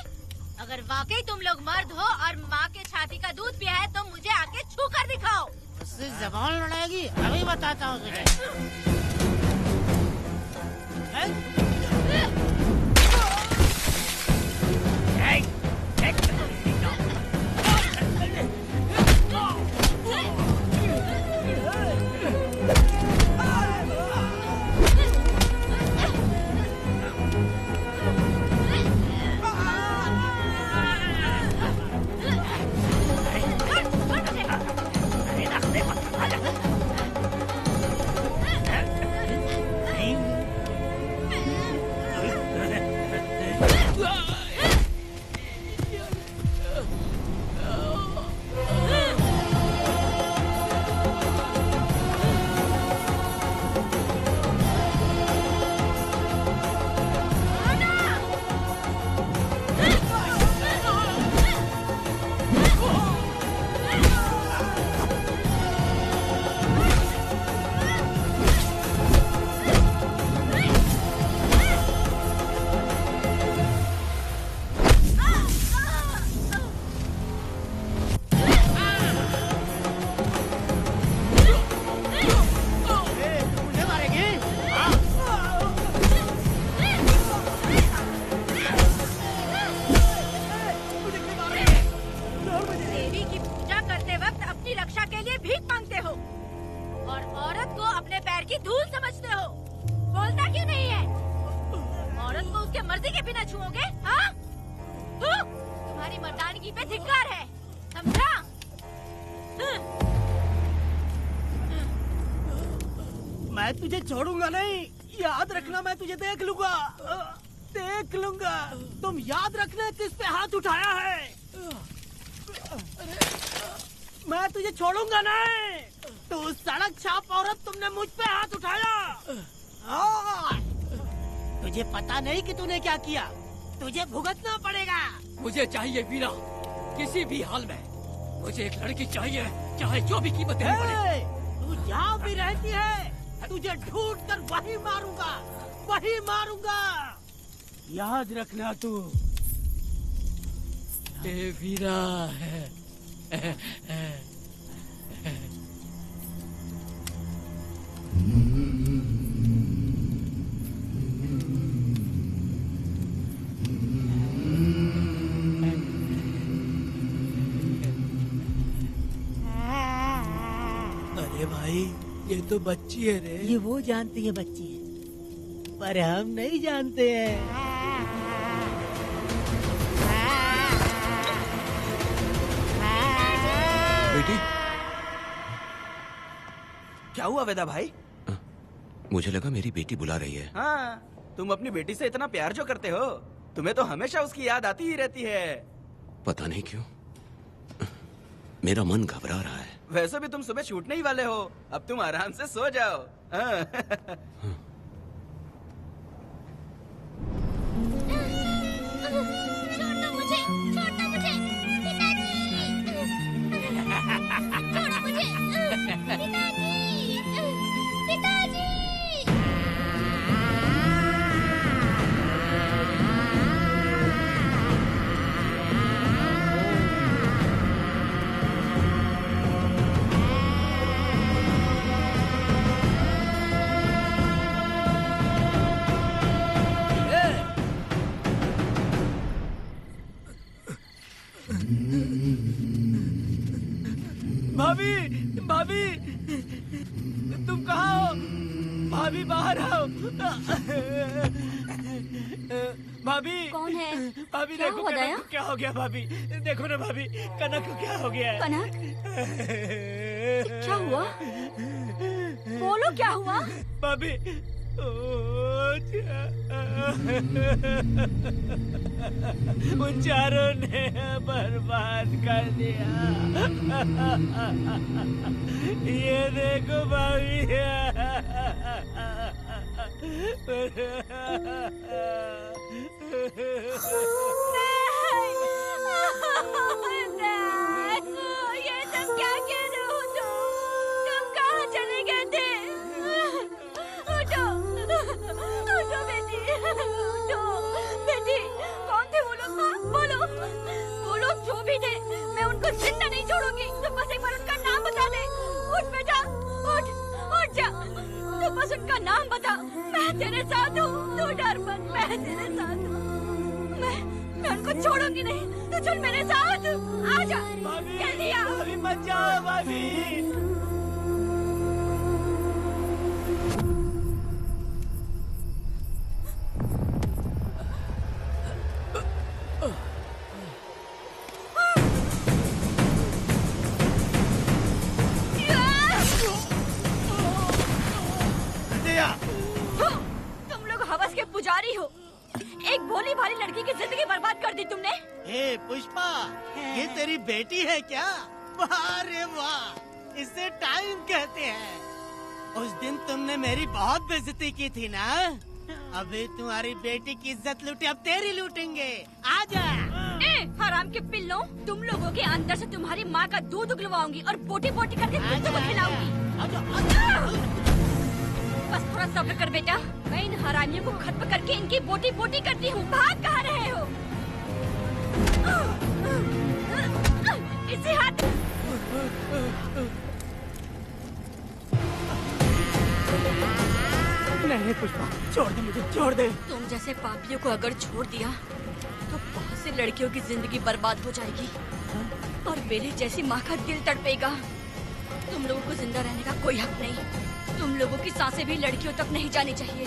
अगर वाकई तुम लोग मर्द हो और माँ के छाती का दूध पिया है तो मुझे आके छू कर दिखाओ। उससे जबान लड़ाएगी, अभी बताता हूँ तुझे। मैं तुझे छोड़ूंगा नहीं, याद रखना, मैं तुझे देख लूंगा, देख लूंगा। तुम याद रखना किस पे हाथ उठाया है, मैं तुझे छोड़ूंगा नहीं। तू सड़क छाप औरत, तुमने मुझ पे हाथ उठाया। तुझे पता नहीं कि तूने क्या किया, तुझे भुगतना पड़ेगा। मुझे चाहिए वीरा, किसी भी हाल में मुझे एक लड़की चाहिए, चाहे जो भी कीमत देनी पड़े। तू जहाँ भी रहती है तुझे ढूंढ कर वही मारूंगा, वही मारूंगा, याद रखना तू। ए वीरा है। अरे भाई, ये तो बच्ची है रे। ये वो जानती है बच्ची है, पर हम नहीं जानते हैं। बेटी, क्या हुआ वेदा भाई? मुझे लगा मेरी बेटी बुला रही है। हाँ, तुम अपनी बेटी से इतना प्यार जो करते हो, तुम्हें तो हमेशा उसकी याद आती ही रहती है। पता नहीं क्यों मेरा मन घबरा रहा है। वैसे भी तुम सुबह छूटने ही वाले हो, अब तुम आराम से सो जाओ। छोड़ो मुझे, छोड़ो मुझे, पिताजी। भाभी, भाभी, तुम कहाँ हो? भाभी बाहर आओ। भाभी। कौन है? भाभी क्या देखो हुआ कनक दया? को क्या हो गया भाभी? देखो ना भाभी, कनक को क्या हो गया है? कनक? क्या हुआ? बोलो क्या हुआ? भाभी, उन चारों ने बर्बाद कर दिया। ये देखो भाभी। ये सब क्या कह रहे हो तुम कहाँ चले गए थे? उठो, उठो बेटी, उठो बेटी। कौन थे वो लोग? बोलो, वो लोग जो भी थे, मैं उनको जिंदा नहीं छोड़ूंगी। तुम बस एक बार उनका नाम बता दे। उठ बेटा, उठ, उठ जा। तू बस उनका नाम बता, मैं तेरे साथ हूँ। तू डर मत, मैं तेरे साथ हूँ। मैं उनको छोड़ूंगी नहीं। तू चल मेरे साथ, आजा जल्दी आ। भाभी मत जाओ भाभी। तुम लोग हवस के पुजारी हो। एक भोली भाली लड़की की जिंदगी बर्बाद कर दी तुमने। ए पुष्पा, ये तेरी बेटी है क्या? वाह रे वाह, इसे टाइम कहते हैं। उस दिन तुमने मेरी बहुत बेइज्जती की थी ना? अभी तुम्हारी बेटी की इज्जत लूटी, अब तेरी लूटेंगे। आजा। हराम के पिल्लों, तुम लोगों के अंदर से तुम्हारी माँ का दूध उगलवाऊंगी और बोटी बोटी करके कुत्तों को खिलाऊंगी। बस थोड़ा सब्र कर बेटा, मैं इन हरामियों को खत्म करके इनकी बोटी बोटी करती हूँ। भाग कहाँ रहे हो? इसी हाथ। नहीं पुष्पा, छोड़ दे मुझे, छोड़ दे। तुम जैसे पापियों को अगर छोड़ दिया तो बहुत सी लड़कियों की जिंदगी बर्बाद हो जाएगी और मेरी जैसी माँ का दिल तड़पेगा। तुम लोगों को जिंदा रहने का कोई हक नहीं। तुम लोगों की सांसें भी लड़कियों तक नहीं जानी चाहिए।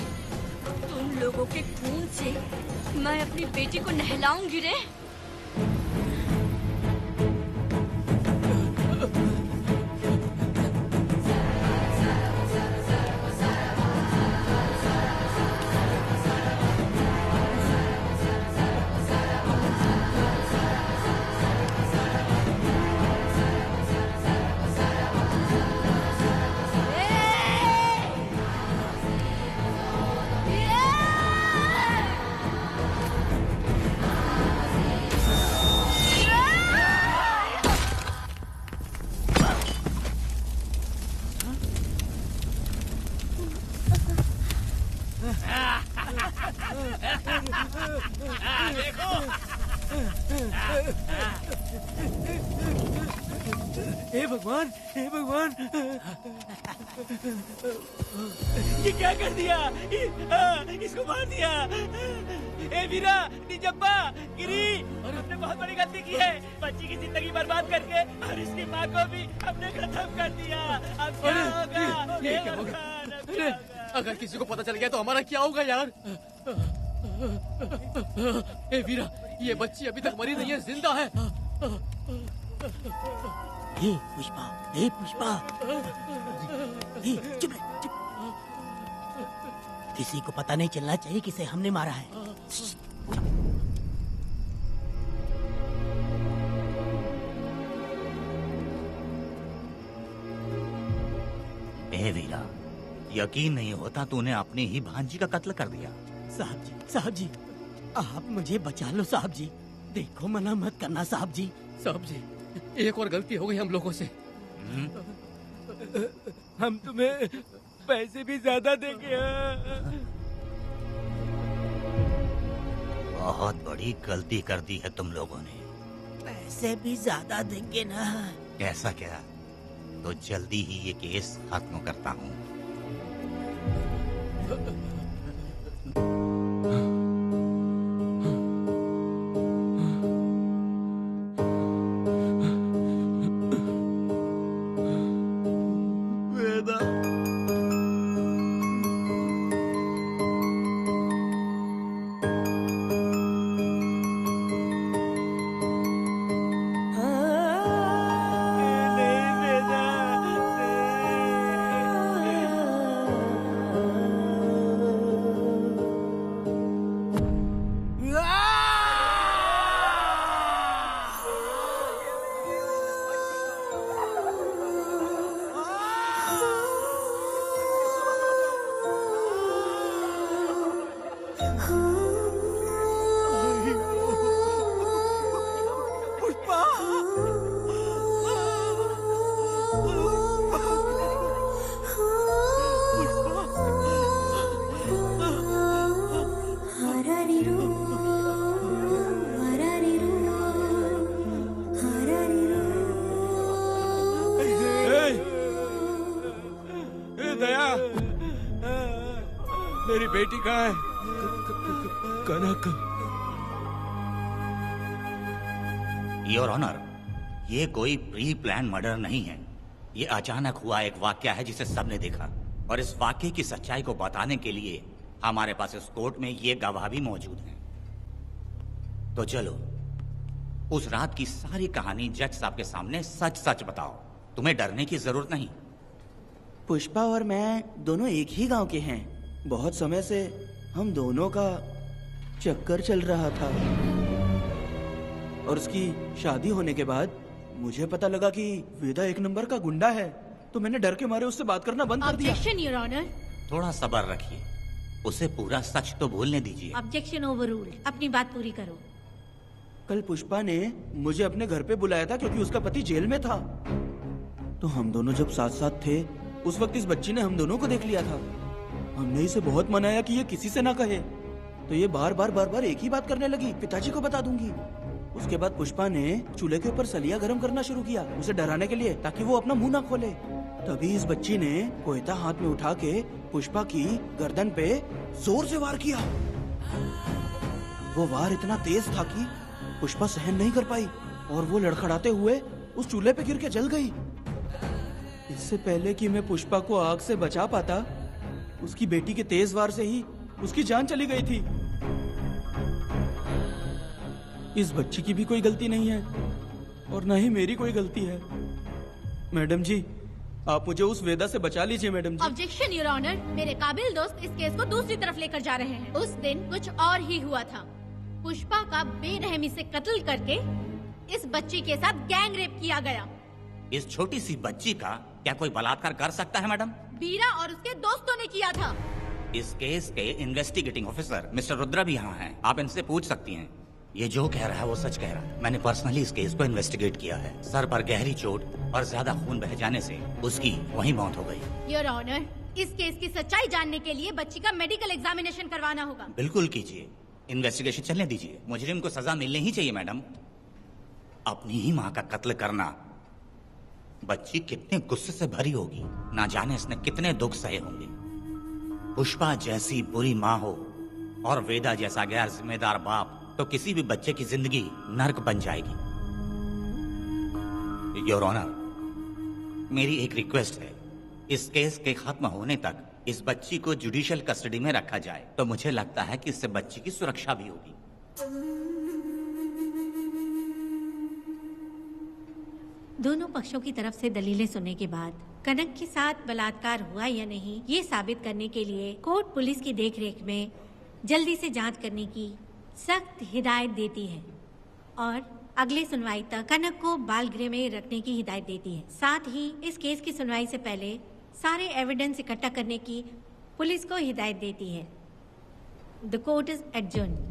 तुम लोगों के खून से मैं अपनी बेटी को नहलाऊंगी रे। हे भगवान, हे भगवान, ये क्या कर दिया? इसको मार दिया। ए वीरा, निजब्बा, गिरी, हमने बहुत बड़ी गलती की है। बच्ची की जिंदगी बर्बाद करके और इसकी माँ को भी हमने खत्म कर दिया। अब क्या होगा? ये क्या होगा? अरे, अगर किसी को पता चल गया तो हमारा क्या होगा यार? ए वीरा, ये बच्ची अभी तक मरी नहीं है, जिंदा है। हे पुष्पा, हे पुष्पा, हे चुप रह, चुप। किसी को पता नहीं चलना चाहिए किसे हमने मारा है। ए वीरा, यकीन नहीं होता तूने अपनी ही भांजी का कत्ल कर दिया। साहब जी, आप मुझे बचा लो साहब जी। देखो मना मत करना साहब जी। साहब जी, एक और गलती हो गई हम लोगों से। हम तुम्हें पैसे भी ज्यादा देंगे। बहुत बड़ी गलती कर दी है तुम लोगों ने। पैसे भी ज्यादा देंगे ना? ऐसा क्या? तो जल्दी ही ये केस खत्म करता हूँ। मेरी बेटी कहाँ है? कनक। योर ऑनर, ये कोई प्री प्लान मर्डर नहीं है। ये अचानक हुआ एक वाकया है जिसे सबने देखा, और इस वाकये की सच्चाई को बताने के लिए हमारे पास इस कोर्ट में ये गवाह भी मौजूद हैं। तो चलो उस रात की सारी कहानी जज साहब के सामने सच सच बताओ। तुम्हें डरने की जरूरत नहीं। पुष्पा और मैं दोनों एक ही गांव के हैं। बहुत समय से हम दोनों का चक्कर चल रहा था, और उसकी शादी होने के बाद मुझे पता लगा कि वेदा एक नंबर का गुंडा है, तो मैंने डर के मारे उससे बात करना बंद कर दिया। Objection your honour. थोड़ा सब्र रखिए, उसे पूरा सच तो बोलने दीजिए। Objection overruled. अपनी बात पूरी करो। कल पुष्पा ने मुझे अपने घर पे बुलाया था क्योंकि उसका पति जेल में था। तो हम दोनों जब साथ साथ थे, उस वक्त इस बच्ची ने हम दोनों को देख लिया था। हमने इसे बहुत मनाया कि ये किसी से ना कहे, तो ये बार बार एक ही बात करने लगी, पिताजी को बता दूंगी। उसके बाद पुष्पा ने चूल्हे के ऊपर सलिया गर्म करना शुरू किया, उसे डराने के लिए, ताकि वो अपना मुंह ना खोले। तभी इस बच्ची ने कोयता हाथ में उठा के पुष्पा की गर्दन पे जोर से वार किया। वो वार इतना तेज था कि पुष्पा सहन नहीं कर पाई, और वो लड़खड़ाते हुए उस चूल्हे पे गिर के जल गई। इससे पहले कि मैं पुष्पा को आग से बचा पाता, उसकी बेटी के तेज वार से ही उसकी जान चली गई थी। इस बच्ची की भी कोई गलती नहीं है, और न ही मेरी कोई गलती है। मैडम जी, आप मुझे उस वेदा से बचा लीजिए madam ji. Objection your honour. मेरे काबिल दोस्त इस केस को दूसरी तरफ लेकर जा रहे हैं। उस दिन कुछ और ही हुआ था। पुष्पा का बेरहमी से कत्ल करके इस बच्ची के साथ गैंग रेप किया गया। इस छोटी सी बच्ची का क्या कोई बलात्कार कर सकता है मैडम? बीरा और उसके दोस्तों ने किया था। इस केस के इन्वेस्टिगेटिंग ऑफिसर मिस्टर रुद्रा भी यहाँ हैं। आप इनसे पूछ सकती हैं। ये जो कह रहा है वो सच कह रहा है। मैंने पर्सनली इस केस को इन्वेस्टिगेट किया है। सर पर गहरी चोट और ज्यादा खून बह जाने से उसकी वहीं मौत हो गई। योर ऑनर, इस केस की सच्चाई जानने के लिए बच्ची का मेडिकल एग्जामिनेशन करवाना होगा। बिल्कुल कीजिए, इन्वेस्टिगेशन चलने दीजिए। मुजरिम को सजा मिलनी ही चाहिए मैडम। अपनी ही माँ का कत्ल करना, बच्ची कितने गुस्से से भरी होगी, ना जाने इसने कितने दुख सहे होंगे। पुष्पा जैसी बुरी माँ हो और वेदा जैसा गैर जिम्मेदार बाप, तो किसी भी बच्चे की जिंदगी नर्क बन जाएगी। योर ऑनर, मेरी एक रिक्वेस्ट है, इस केस के खत्म होने तक इस बच्ची को जुडिशियल कस्टडी में रखा जाए, तो मुझे लगता है कि इससे बच्ची की सुरक्षा भी होगी। दोनों पक्षों की तरफ से दलीलें सुनने के बाद कनक के साथ बलात्कार हुआ या नहीं, ये साबित करने के लिए कोर्ट पुलिस की देखरेख में जल्दी से जांच करने की सख्त हिदायत देती है, और अगले सुनवाई तक कनक को बाल गृह में रखने की हिदायत देती है। साथ ही इस केस की सुनवाई से पहले सारे एविडेंस इकट्ठा करने की पुलिस को हिदायत देती है। The court is adjourned.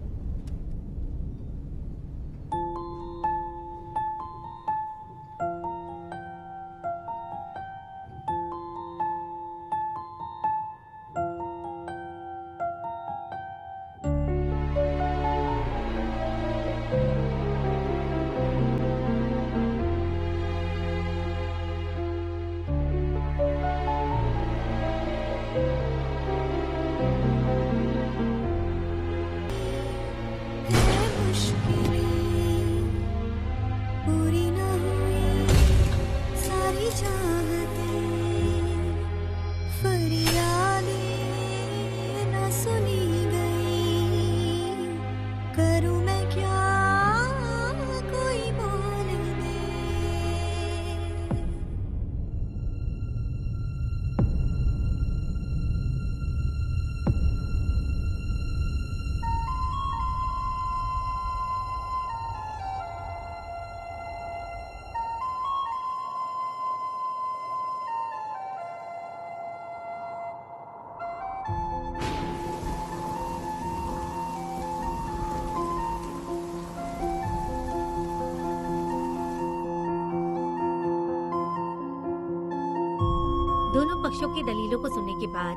दोनों पक्षों की दलीलों को सुनने के बाद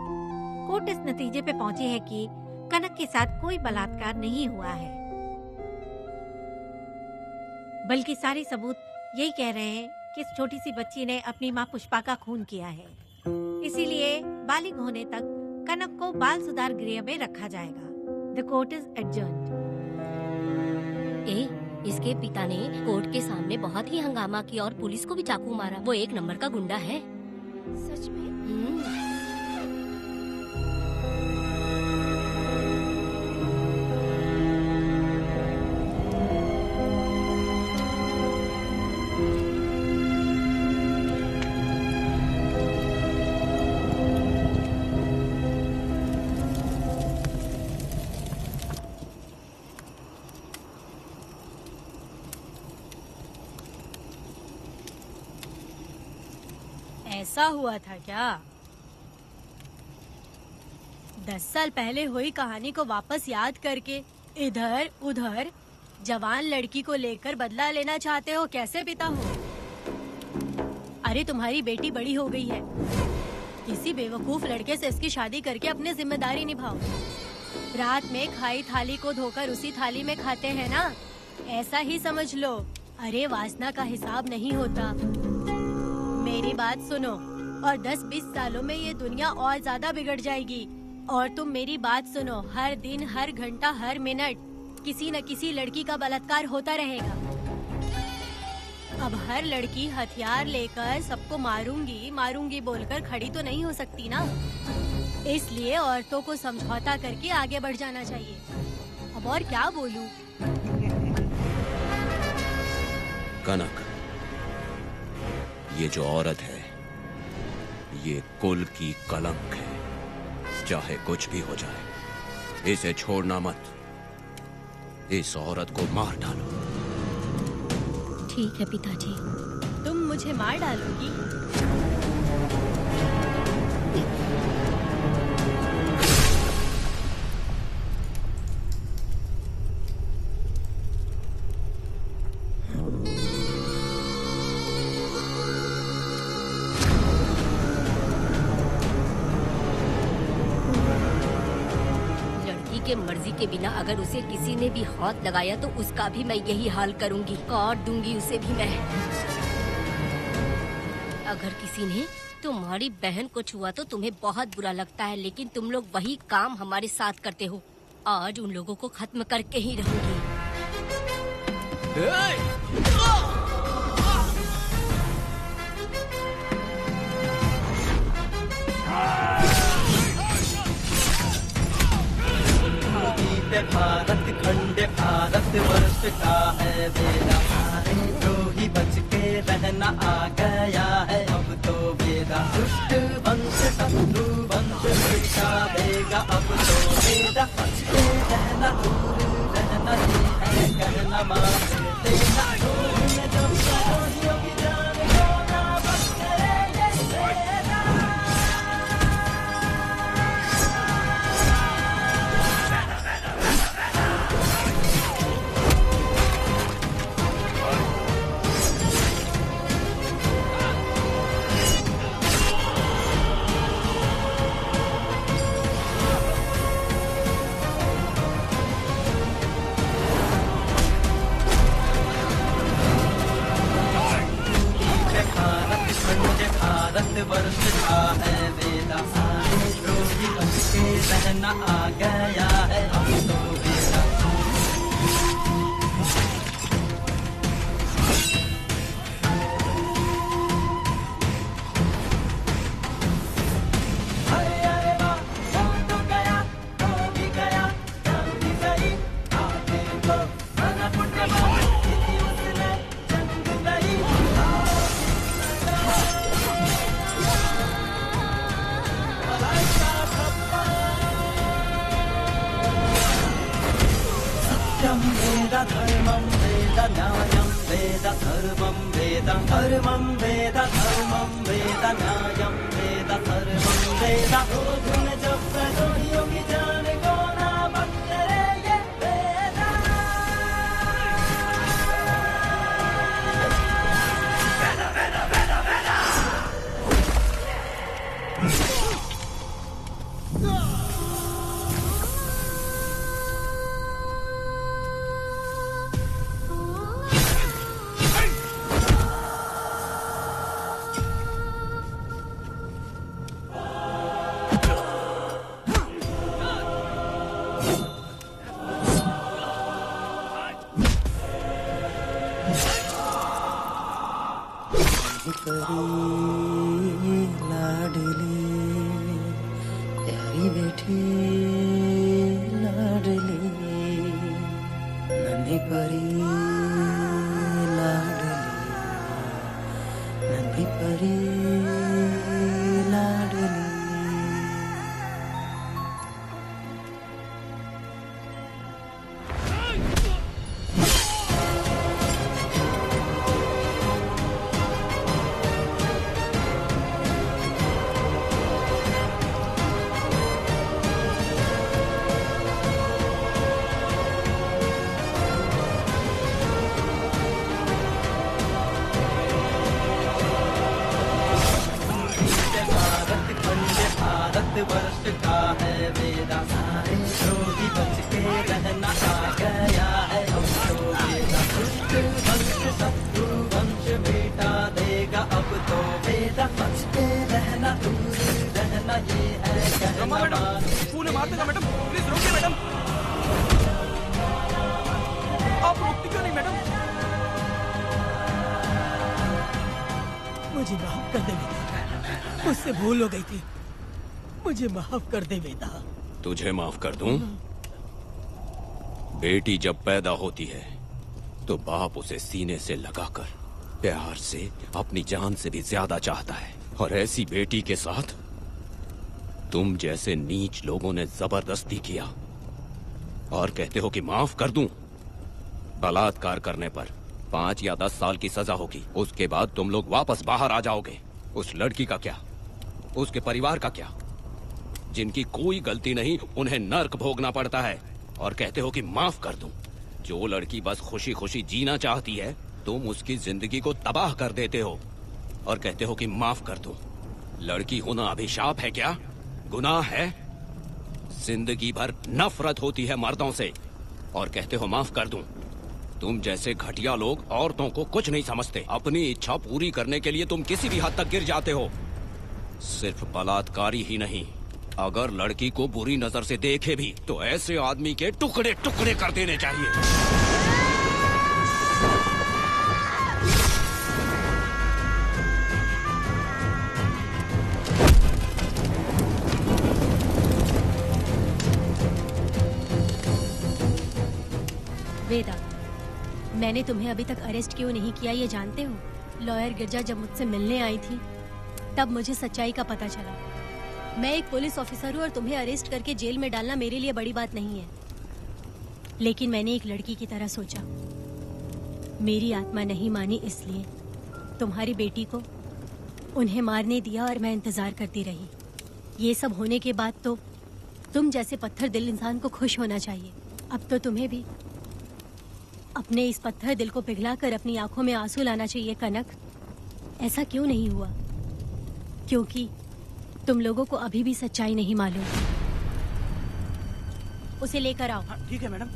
कोर्ट इस नतीजे पे पहुंची है कि कनक के साथ कोई बलात्कार नहीं हुआ है, बल्कि सारे सबूत यही कह रहे हैं कि इस छोटी सी बच्ची ने अपनी माँ पुष्पा का खून किया है। इसीलिए बालिग होने तक कनक को बाल सुधार गृह में रखा जाएगा। The court is adjourned. इसके पिता ने कोर्ट के सामने बहुत ही हंगामा किया और पुलिस को भी चाकू मारा। वो एक नंबर का गुंडा है। सच में? ऐसा हुआ था क्या? 10 साल पहले हुई कहानी को वापस याद करके इधर उधर जवान लड़की को लेकर बदला लेना चाहते हो? कैसे पिता हो? अरे तुम्हारी बेटी बड़ी हो गई है। किसी बेवकूफ लड़के से इसकी शादी करके अपनी जिम्मेदारी निभाओ। रात में खाई थाली को धोकर उसी थाली में खाते हैं ना, ऐसा ही समझ लो। अरे वासना का हिसाब नहीं होता। मेरी बात सुनो, और 10-20 सालों में ये दुनिया और ज्यादा बिगड़ जाएगी। और तुम मेरी बात सुनो, हर दिन, हर घंटा, हर मिनट किसी न किसी लड़की का बलात्कार होता रहेगा। अब हर लड़की हथियार लेकर सबको मारूंगी बोलकर खड़ी तो नहीं हो सकती ना। इसलिए औरतों को समझौता करके आगे बढ़ जाना चाहिए। अब और क्या बोलूं? कनक, ये जो औरत है ये कुल की कलंक है। चाहे कुछ भी हो जाए इसे छोड़ना मत। इस औरत को मार डालो। ठीक है पिताजी। तुम मुझे मार डालोगी? के मर्जी के बिना अगर उसे किसी ने भी हाथ लगाया तो उसका भी मैं यही हाल करूंगी। काट दूंगी उसे भी मैं। अगर किसी ने तुम्हारी बहन को छुआ तो तुम्हें बहुत बुरा लगता है, लेकिन तुम लोग वही काम हमारे साथ करते हो। आज उन लोगों को खत्म करके ही रहूंगी। भारत खंड भारत वर्ष का है बेड़ा, सारे द्रोही बच के रहना आ गया है अब तो बेड़ा। दुष्ट वंश शत्रु वंश मिटा देगा अब तो बेड़ा। बच के रहना, दूर रहना, ये है कहना मान लेना। जब सरोहियों की जान को ना बख्शे ये बेड़ा। भारत वर्ष का है बेड़ा, सारे द्रोही बच के रहना आ गया है अब तो बेड़ा। अरे अरे वाह, हो तो गया, हो भी गया, जान भी गई। आगे तो बना फुटबॉल, किसी उसने जंग गई। सत्यम वेद धर्मम वेद न्यायम वेद धर्मम वेद धर्मम वेद धर्मम वेद न्यायम वेद धर्मम वेद। धुन जब द्रोहियों की जान को ना बख्शे ये वेद। परी लाडली प्यारी बेटी लाडली नन्ही परी लाडली नन्ही परी लाडली वर्ष का है वेदा सारे द्रोही बच के रहना आ गया है अब तो वेदा दुष्ट वंश शत्रु वंश बेटा देगा अब तो वेदा बच के रहना दूर रहना ये है कहना फूल मार देगा मैडम, प्लीज रोकिए मैडम। आप रोकती क्यों नहीं मैडम? मुझे माफ कर दे बेटा, मुझसे भूल हो गई थी, मुझे माफ कर दे बेटा। तुझे माफ कर दूं? बेटी जब पैदा होती है तो बाप उसे सीने से लगाकर प्यार से अपनी जान से भी ज्यादा चाहता है, और ऐसी बेटी के साथ तुम जैसे नीच लोगों ने जबरदस्ती किया और कहते हो कि माफ कर दूं। बलात्कार करने पर 5 या 10 साल की सजा होगी, उसके बाद तुम लोग वापस बाहर आ जाओगे। उस लड़की का क्या, उसके परिवार का क्या? जिनकी कोई गलती नहीं उन्हें नर्क भोगना पड़ता है, और कहते हो कि माफ कर दूं। जो लड़की बस खुशी खुशी जीना चाहती है तुम उसकी जिंदगी को तबाह कर देते हो और कहते हो कि माफ कर दूं। लड़की होना अभिशाप है क्या, गुनाह है? जिंदगी भर नफरत होती है मर्दों से और कहते हो माफ कर दूं। तुम जैसे घटिया लोग औरतों को कुछ नहीं समझते। अपनी इच्छा पूरी करने के लिए तुम किसी भी हद तक गिर जाते हो। सिर्फ बलात्कारी ही नहीं, अगर लड़की को बुरी नजर से देखे भी तो ऐसे आदमी के टुकड़े टुकड़े कर देने चाहिए। वेदा, मैंने तुम्हें अभी तक अरेस्ट क्यों नहीं किया ये जानते हो? लॉयर गिरजा जब मुझसे मिलने आई थी तब मुझे सच्चाई का पता चला। मैं एक पुलिस ऑफिसर हूँ और तुम्हें अरेस्ट करके जेल में डालना मेरे लिए बड़ी बात नहीं है, लेकिन मैंने एक लड़की की तरह सोचा। मेरी आत्मा नहीं मानी, इसलिए तुम्हारी बेटी को उन्हें मारने दिया और मैं इंतजार करती रही। ये सब होने के बाद तो तुम जैसे पत्थर दिल इंसान को खुश होना चाहिए। अब तो तुम्हें भी अपने इस पत्थर दिल को पिघलाकर अपनी आंखों में आंसू लाना चाहिए। कनक, ऐसा क्यों नहीं हुआ? क्योंकि तुम लोगों को अभी भी सच्चाई नहीं मालूम। उसे लेकर आओ। ठीक है मैडम।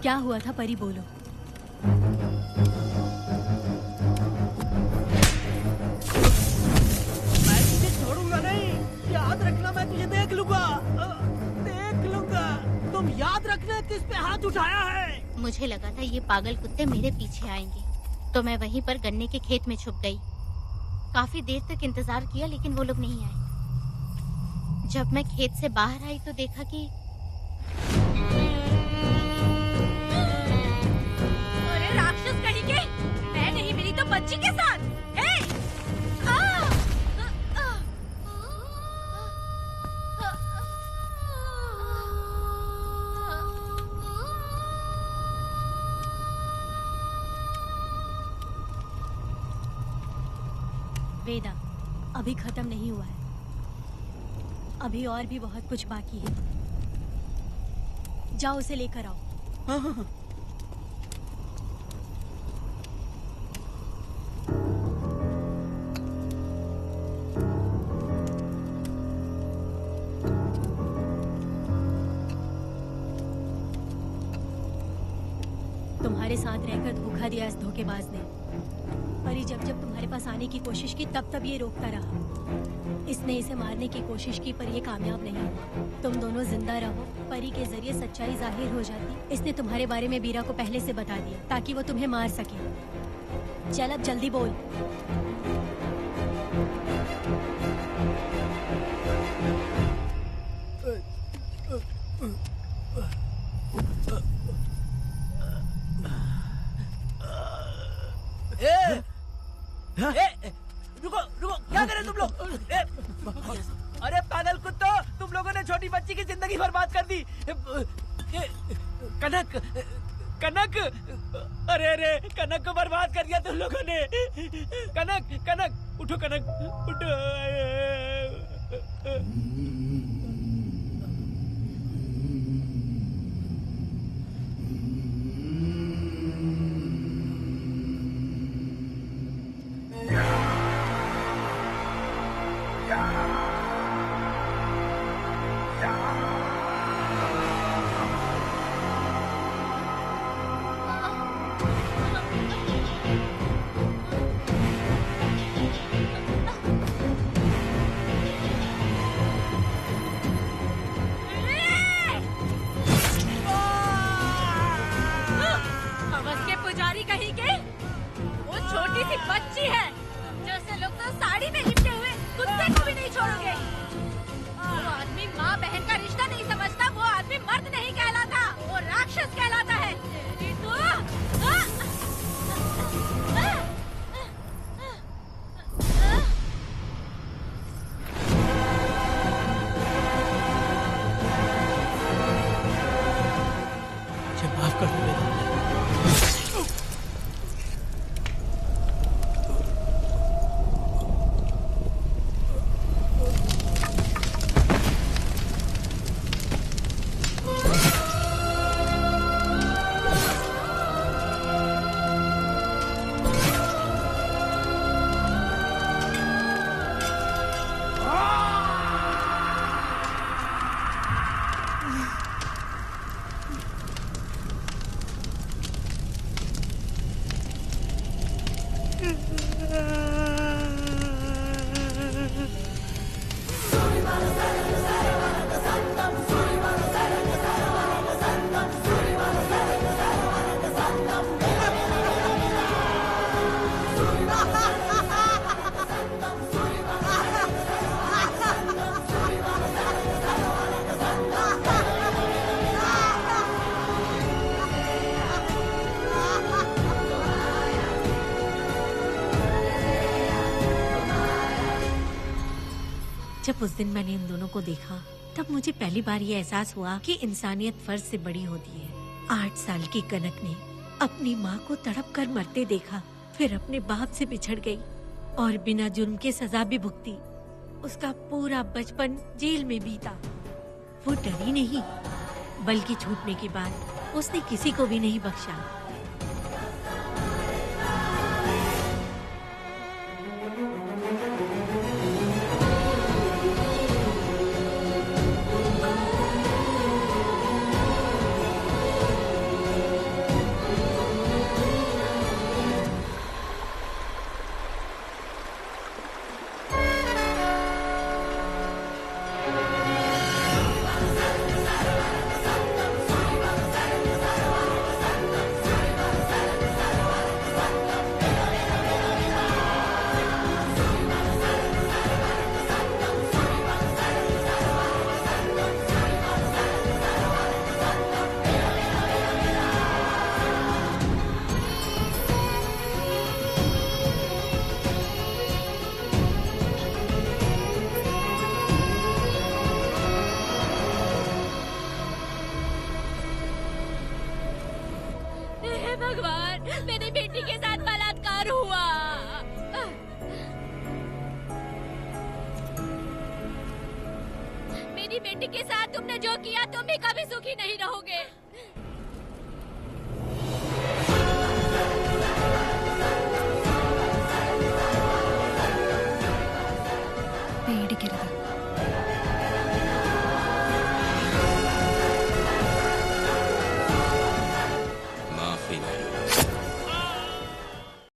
क्या हुआ था परी, बोलो। मैं तुझे छोड़ूंगा नहीं, याद रखना। मैं तुझे देख लूंगा, देख लूंगा। तुम याद रखना किस पे हाथ उठाया है। मुझे लगा था ये पागल कुत्ते मेरे पीछे आएंगे, तो मैं वहीं पर गन्ने के खेत में छुप गई। काफी देर तक इंतजार किया लेकिन वो लोग नहीं आए। जब मैं खेत से बाहर आई तो देखा कि अरे राक्षस कहीं के, मैं नहीं मिली तो बच्ची के साथ। वेदा, अभी खत्म नहीं हुआ है, अभी और भी बहुत कुछ बाकी है। जाओ उसे लेकर आओ। हाँ हाँ हाँ। तुम्हारे साथ रहकर धोखा दिया इस धोखेबाज ने, पर परी जब जब तुम्हारे पास आने की कोशिश की तब तब ये रोकता रहा। इसने इसे मारने की कोशिश की पर ये कामयाब नहीं हुआ। तुम दोनों जिंदा रहो, परी के जरिए सच्चाई जाहिर हो जाती। इसने तुम्हारे बारे में बीरा को पहले से बता दिया ताकि वो तुम्हें मार सके। चल अब जल्दी बोल। रुको रुको, क्या करे तुम लोग? अरे पागल कुत्तो, तुम लोगों ने छोटी बच्ची की जिंदगी बर्बाद कर दी। कनक कनक, अरे अरे कनक को बर्बाद कर दिया तुम लोगों ने। कनक कनक उठो, कनक उठो। बच्ची है, जैसे लोग तो साड़ी में लिपटे हुए कुत्ते को भी नहीं छोड़ोगे। वो आदमी माँ बहन का रिश्ता नहीं समझता, वो आदमी मर्द नहीं कहलाता, वो राक्षस कहलाता है। माफ कर दो। जब उस दिन मैंने इन दोनों को देखा तब मुझे पहली बार ये एहसास हुआ कि इंसानियत फर्ज से बड़ी होती है। 8 साल की कनक ने अपनी माँ को तड़प कर मरते देखा, फिर अपने बाप से बिछड़ गई और बिना जुर्म के सजा भी भुगती। उसका पूरा बचपन जेल में बीता। वो डरी नहीं, बल्कि छूटने के बाद उसने किसी को भी नहीं बख्शा। भगवान, मेरी बेटी के साथ बलात्कार हुआ। मेरी बेटी के साथ तुमने जो किया तुम भी कभी सुखी नहीं रहोगे।